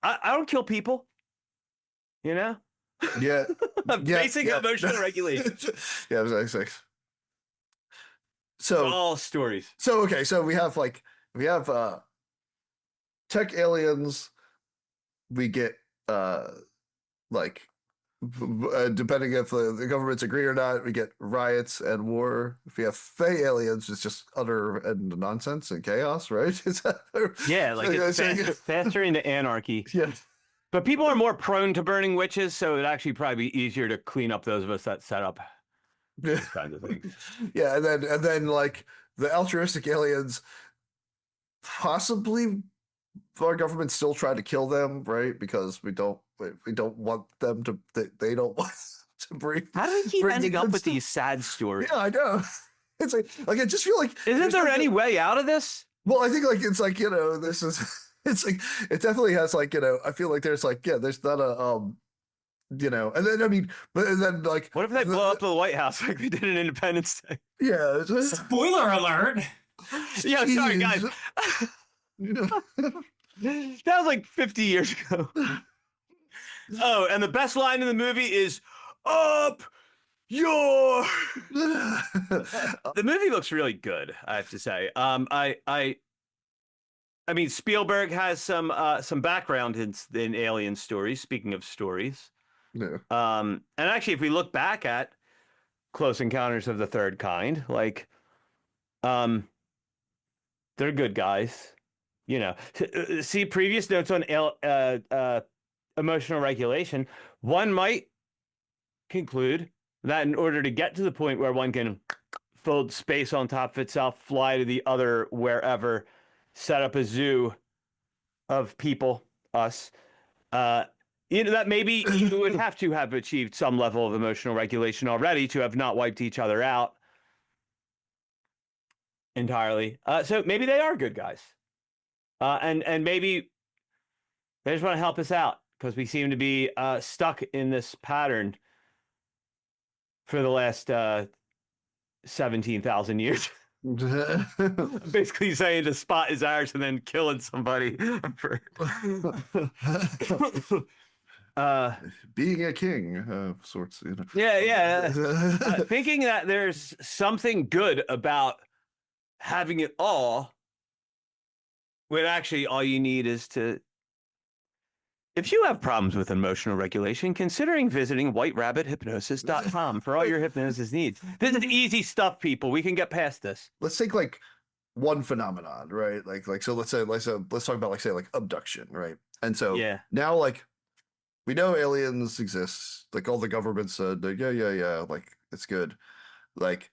I don't kill people. You know? Yeah. Basic emotional regulation. Yeah, I was gonna say. So all stories. So okay, so we have tech aliens. We get like depending if the governments agree or not, we get riots and war. If we have fey aliens, it's just utter and nonsense and chaos, right? Yeah, like it's faster into anarchy. Yeah. But people are more prone to burning witches, so it'd actually probably be easier to clean up those of us that set up these kinds of things. Yeah, and then like the altruistic aliens, possibly our government still try to kill them, right? Because we don't want them to. They don't want to bring. How do we keep ending up with these sad stories? Yeah, I know. It's like I just feel like isn't there any way out of this? Well, I think like it's like this is. It's like it definitely has like I feel like there's like there's not a and then I mean but then like what if they blow up the White House like they did in Independence Day? Yeah. Spoiler alert. Yeah, sorry guys. That was like 50 years ago. Oh, and the best line in the movie is up your. The movie looks really good, I have to say. I mean, Spielberg has some background in alien stories. Speaking of stories, yeah. And actually, if we look back at Close Encounters of the Third Kind, like, they're good guys. You know, see previous notes on emotional regulation. One might conclude that in order to get to the point where one can fold space on top of itself, fly to the other wherever, set up a zoo of people, us, that maybe you would have to have achieved some level of emotional regulation already to have not wiped each other out entirely. So maybe they are good guys. And maybe They just want to help us out because we seem to be stuck in this pattern for the last 17,000 years. Basically saying the spot is ours and then killing somebody. Being a king of sorts, you know. Yeah. Thinking that there's something good about having it all, when actually all you need is to. If you have problems with emotional regulation, considering visiting whiterabbithypnosis.com for all your hypnosis needs. This is easy stuff, people. We can get past this. Let's take like one phenomenon, right? Like so let's talk about like say like abduction, right? And so now like we know aliens exist. Like all the governments said, like, yeah, like it's good. Like,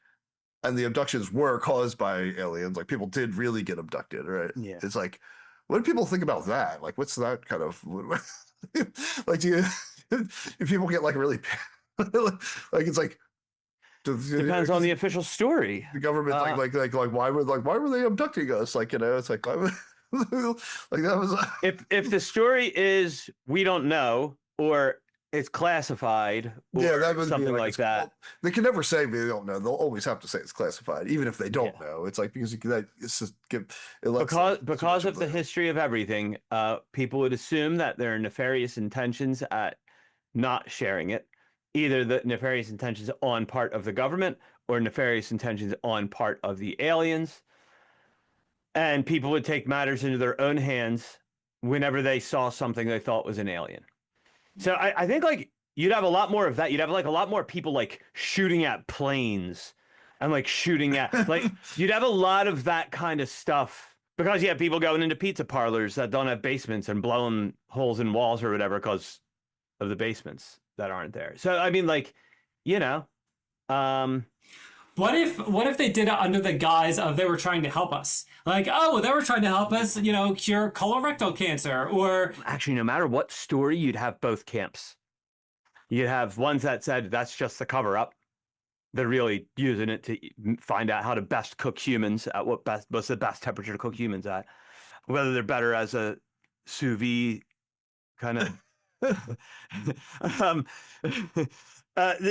and the abductions were caused by aliens. Like people did really get abducted, right? Yeah. It's like, what do people think about that? Like, what's that kind of like? Do people get like really like it's like depends on the official story. The government like why were they abducting us? Like, you know, it's like why would, like that was if the story is we don't know or it's classified or that would something like that. Well, they can never say they don't know. They'll always have to say it's classified, even if they don't know. It's like because it's just because of the history of everything. People would assume that there are nefarious intentions at not sharing it. Either the nefarious intentions on part of the government or nefarious intentions on part of the aliens. And people would take matters into their own hands whenever they saw something they thought was an alien. So I think like you'd have a lot more of that. You'd have like a lot more people like shooting at planes and like shooting at like you'd have a lot of that kind of stuff because you have people going into pizza parlors that don't have basements and blowing holes in walls or whatever because of the basements that aren't there. So I mean, like, you know, what if they did it under the guise of they were trying to help us? Like, oh, they were trying to help us, you know, cure colorectal cancer or actually, no matter what story, you'd have both camps. You'd have ones that said that's just the cover up. They're really using it to find out how to best cook humans at what's the best temperature to cook humans at, whether they're better as a sous vide kind of.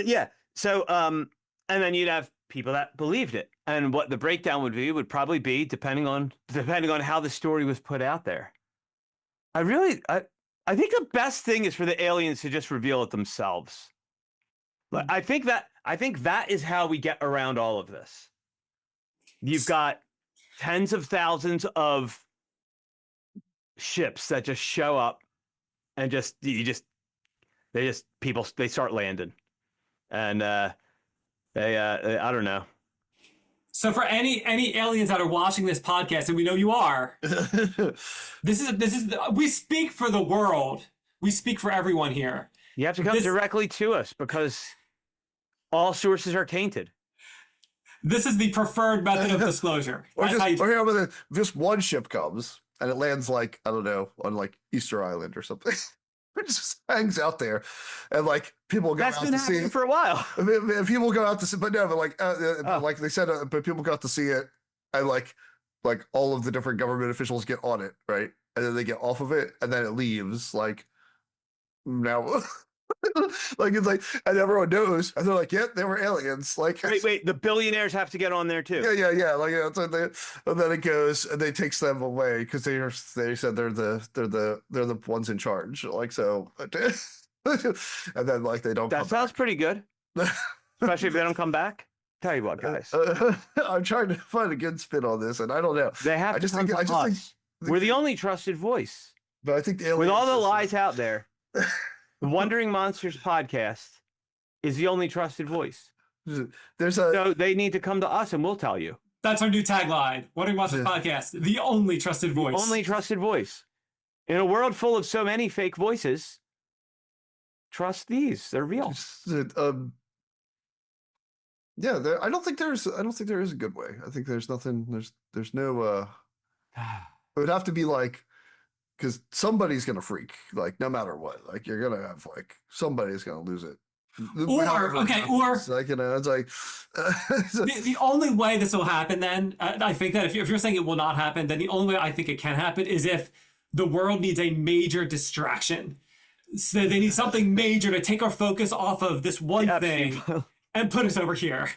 Yeah. So, and then you'd have people that believed it, and what the breakdown would probably be depending on how the story was put out there. I think the best thing is for the aliens to just reveal it themselves. Like, I think that is how we get around all of this. You've got tens of thousands of ships that just show up and they start landing, and they I don't know. So for any aliens that are watching this podcast, and we know you are, this is we speak for the world. We speak for everyone here. You have to come directly to us because all sources are tainted. This is the preferred method of disclosure. Just one ship comes and it lands like, I don't know, on like Easter Island or something. It just hangs out there, and like people go out to see it. That's been happening for a while. I mean, people go out to see, but no, but like they said, but people got to see it, and like all of the different government officials get on it, right, and then they get off of it, and then it leaves. Like now, like it's like, and everyone knows, and they're like, yeah, they were aliens. Like, wait, the billionaires have to get on there too. Yeah. Like, and then it goes, and they takes them away because they said they're the ones in charge. Like so, and then like they don't. That sounds pretty good, especially if they don't come back. Tell you what, guys, I'm trying to find a good spin on this, and I don't know. They have to come to us. We're the only trusted voice. But I think with all the lies out there. The Wandering Monsters podcast is the only trusted voice. So they need to come to us and we'll tell you. That's our new tagline. Wandering Monsters podcast, the only trusted voice. Only trusted voice. In a world full of so many fake voices, trust these. They're real. Yeah, I don't think there is a good way. I think there's nothing. There's no. It would have to be like. Because somebody's gonna freak, like no matter what. Like you're gonna have like somebody's gonna lose it. Or like, you know, it's like the only way this will happen. Then I think that if you're saying it will not happen, then the only way I think it can happen is if the world needs a major distraction. So they need something major to take our focus off of this one thing and put us over here.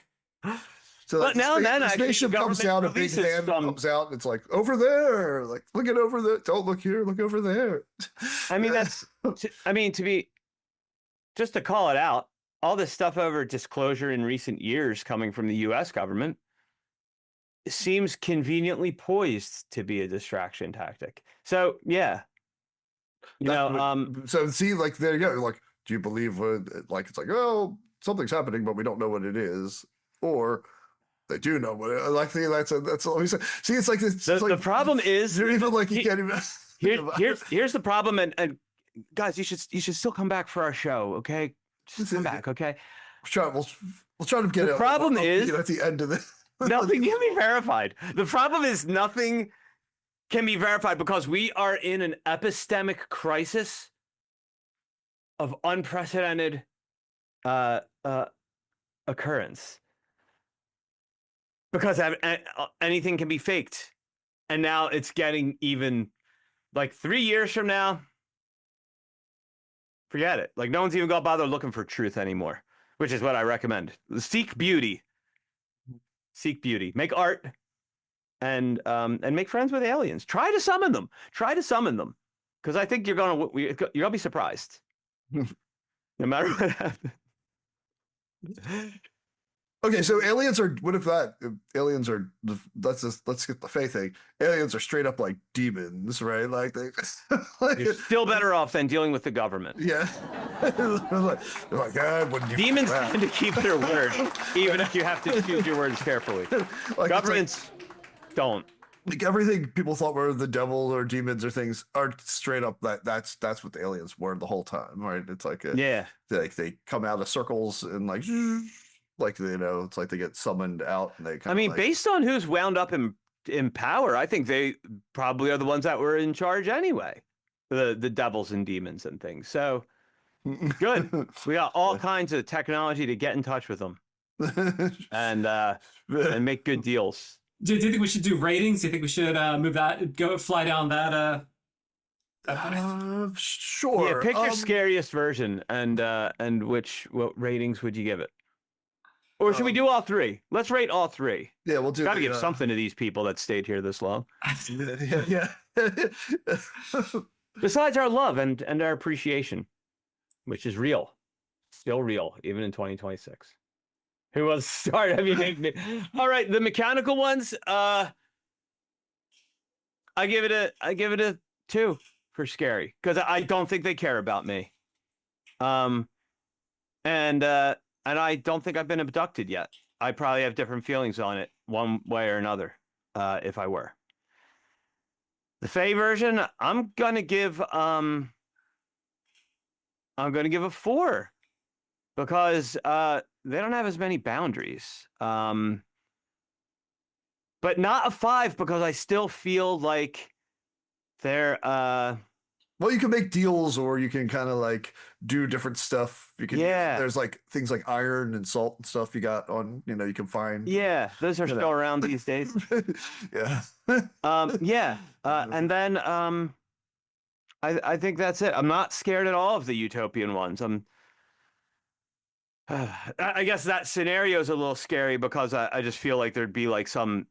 So But like now and then, the actually, spaceship comes government down, a big releases hand comes out, and it's like, over there, like, look at over there. Don't look here, look over there. I mean, to be, just to call it out, all this stuff over disclosure in recent years coming from the US government seems conveniently poised to be a distraction tactic. So, yeah. So see, like, there you go. Like, do you believe, like, it's like, oh, something's happening, but we don't know what it is. Or they do know what it, like, that's all we say. See, it's like this. The problem is, you're even like, you can't even. Here's the problem. And guys, you should still come back for our show. Okay. Just come back. Okay. We'll try to get the problem is at the end of this. Nothing can be verified. The problem is nothing can be verified because we are in an epistemic crisis of unprecedented occurrence. Because anything can be faked. And now it's getting even, like 3 years from now, forget it. Like no one's even gonna bother looking for truth anymore, which is what I recommend. Seek beauty. Seek beauty. Make art and make friends with aliens. Try to summon them. Because I think you're gonna be surprised. No matter what happens. Okay, so aliens are. What if aliens are? Let's get the faith thing. Aliens are straight up like demons, right? Like they. You're still better off than dealing with the government. Yeah. They're like, wouldn't you? Demons tend to keep their word, even if you have to choose your words carefully. Like, governments don't. Like everything people thought were the devil or demons or things are straight up that's what the aliens were the whole time, right? It's like they come out of circles and like it's like they get summoned out and they based on who's wound up in power, I think they probably are the ones that were in charge anyway, the devils and demons and things. So good. We got all kinds of technology to get in touch with them and make good deals. Do you think we should do ratings? Do you think we should fly down that sure. Yeah, pick your scariest version and what ratings would you give it? Or should we do all three? Let's rate all three. Yeah, we'll do. Got to give something to these people that stayed here this long. Yeah. Besides our love and our appreciation, which is real, still real, even in 2026. Who wants to start? All right, the mechanical ones. I give it a 2 for scary because I don't think they care about me. And I don't think I've been abducted yet. I probably have different feelings on it one way or another, if I were. The Fae version, I'm gonna give a 4 because they don't have as many boundaries. But not a 5 because I still feel like they're well, you can make deals or you can kind of like do different stuff. You can there's like things like iron and salt and stuff you got on, you can find. Yeah, those are still around these days. Yeah. And then I think that's it. I'm not scared at all of the Utopian ones. I guess that scenario is a little scary because I just feel like there'd be like some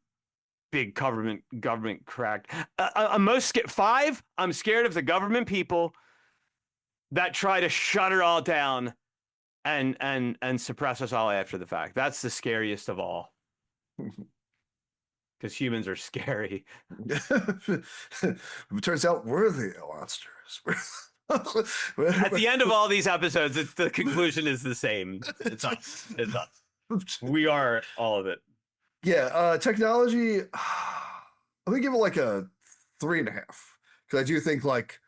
big government crack. I'm most scared. 5, I'm scared of the government people that try to shut it all down and suppress us all after the fact. That's the scariest of all. Because humans are scary. It turns out we're the monsters. At the end of all these episodes, the conclusion is the same. It's us. It's us. We are all of it. Yeah, technology, I'm gonna give it like a 3.5 because I do think like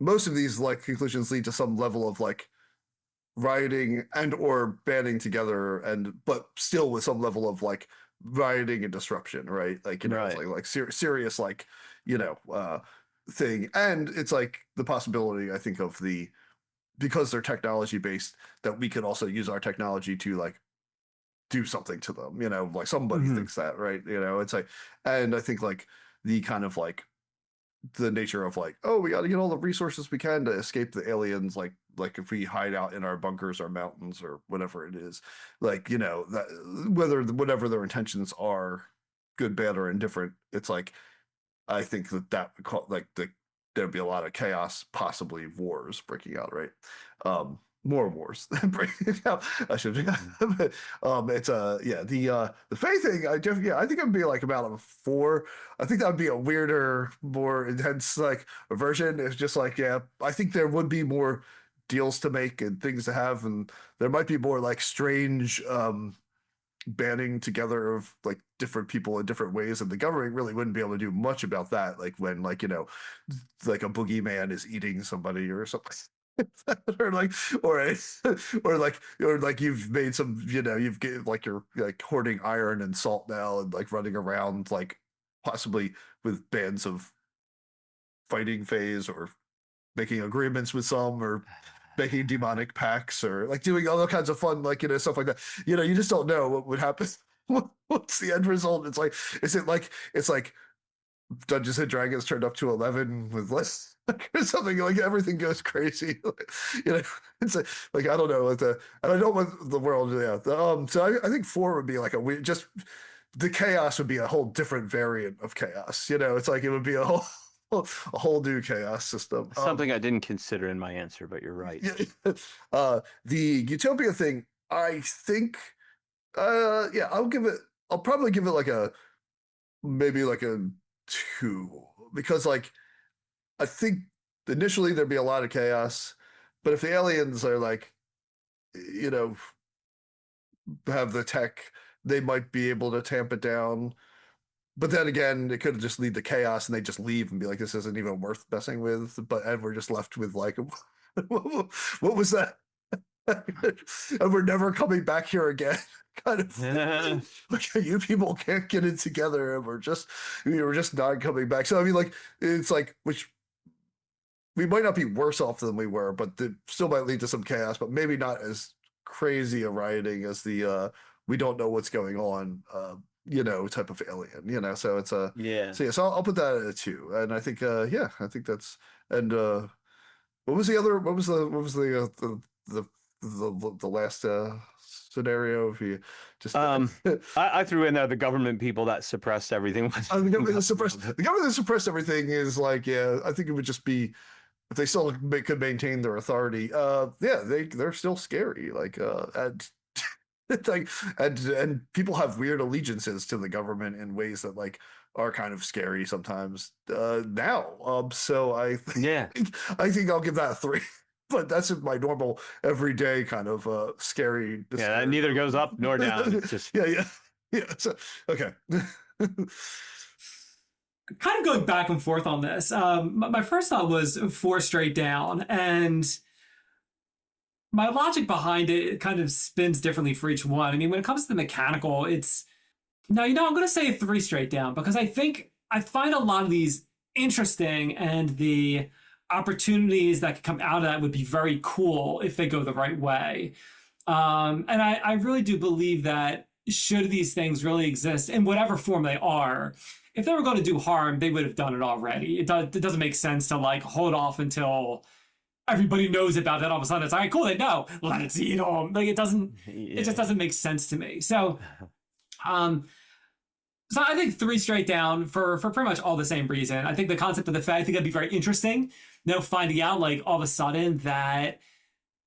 most of these like conclusions lead to some level of like rioting and or banding together but still with some level of like rioting and disruption, right? Like right. Serious like thing, and it's like the possibility I think of because they're technology based that we could also use our technology to like do something to them, like somebody thinks that, right? It's like, and I think like the kind of like the nature of like, oh, we got to get all the resources we can to escape the aliens, like if we hide out in our bunkers or mountains or whatever it is, like, you know, that whatever their intentions are, good, bad, or indifferent, it's like, I think that would call, like, there'd be a lot of chaos, possibly wars breaking out, right? More wars breaking out. I should. It's the Fae thing. I think it'd be like about a 4. I think that would be a weirder, more intense like version. It's just like, yeah, I think there would be more deals to make and things to have, and there might be more like strange banding together of like different people in different ways, and the government really wouldn't be able to do much about that, like when, like, you know, like a boogeyman is eating somebody or something. or like or like you've made some, you know, you've get like you're like hoarding iron and salt now and like running around like possibly with bands of fighting phase or making agreements with some or making demonic pacts or like doing all kinds of fun, like, you know, stuff like that. You know, you just don't know what would happen. What's the end result? It's like, is it like, it's like Dungeons and Dragons turned up to 11 with less or something, like everything goes crazy. You know, it's like I don't know what I don't know what the world. Yeah. So I think 4 would be like a weird, just the chaos would be a whole different variant of chaos. You know, it's like it would be a whole new chaos system. Something I didn't consider in my answer, but you're right. Yeah. The Utopia thing, I think, yeah, I'll probably give it like maybe like a 2, because like I think initially there'd be a lot of chaos, but if the aliens are like, you know, have the tech, they might be able to tamp it down. But then again, it could just lead to chaos and they just leave and be like, this isn't even worth messing with. And we're just left with like, what was that? And we're never coming back here again. Kind of like, you people can't get it together, and we're just not coming back. So I mean, like, it's like, which we might not be worse off than we were, but it still might lead to some chaos, but maybe not as crazy a rioting as the we don't know what's going on, you know, type of alien, you know. So it's a Yeah. So yeah, so I'll put that at a 2, and I think yeah, I think that's, and what was the other? What was the last scenario? If you just I threw in there the government people that suppressed everything. the government that suppressed everything is like, yeah, I think it would just be, if they still could maintain their authority, yeah, they're still scary, like and like and people have weird allegiances to the government in ways that like are kind of scary sometimes now. So Yeah. I think I'll give that a 3. But that's my normal everyday kind of scary. Yeah, that neither goes up nor down. It's just yeah. So, okay. Kind of going back and forth on this. My first thought was 4 straight down, and my logic behind it kind of spins differently for each one. I mean, when it comes to the mechanical, it's no, you know, I'm going to say 3 straight down, because I think I find a lot of these interesting, and the opportunities that could come out of that would be very cool if they go the right way. And I really do believe that should these things really exist in whatever form they are, if they were going to do harm, they would have done it already. It doesn't make sense to like hold off until everybody knows about it. All of a sudden it's like, cool, they know, let's eat them. Like, it just doesn't make sense to me. So so I think 3 straight down for pretty much all the same reason. I think the concept of the Fae, I think that'd be very interesting. You know, finding out like all of a sudden that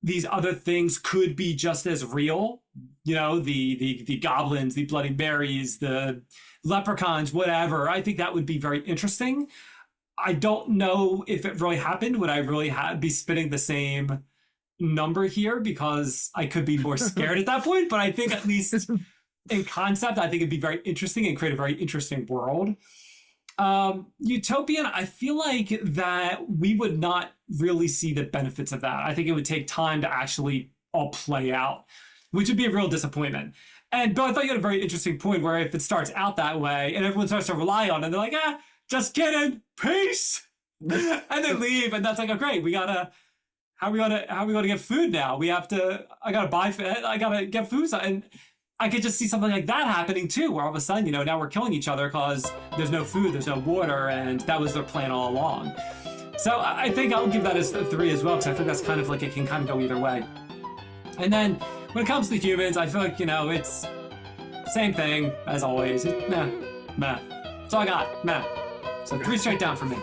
these other things could be just as real. You know, the goblins, the Bloody Marys, the leprechauns, whatever. I think that would be very interesting. I don't know if it really happened. Would I really be spitting the same number here? Because I could be more scared at that point. But I think at least in concept, I think it'd be very interesting and create a very interesting world. Utopian, I feel like that we would not really see the benefits of that. I think it would take time to actually all play out, which would be a real disappointment. And Bill, I thought you had a very interesting point where if it starts out that way and everyone starts to rely on it, they're like, just kidding, peace, and they leave, and that's like, oh great, how are we gonna get food now? I gotta get food, and I could just see something like that happening too, where all of a sudden, you know, now we're killing each other because there's no food, there's no water, and that was their plan all along. So I think I'll give that as a 3 as well, because I think that's kind of like, it can kind of go either way. And then when it comes to humans, I feel like, you know, it's same thing as always. Meh. That's all I got. Meh. So 3 straight down for me.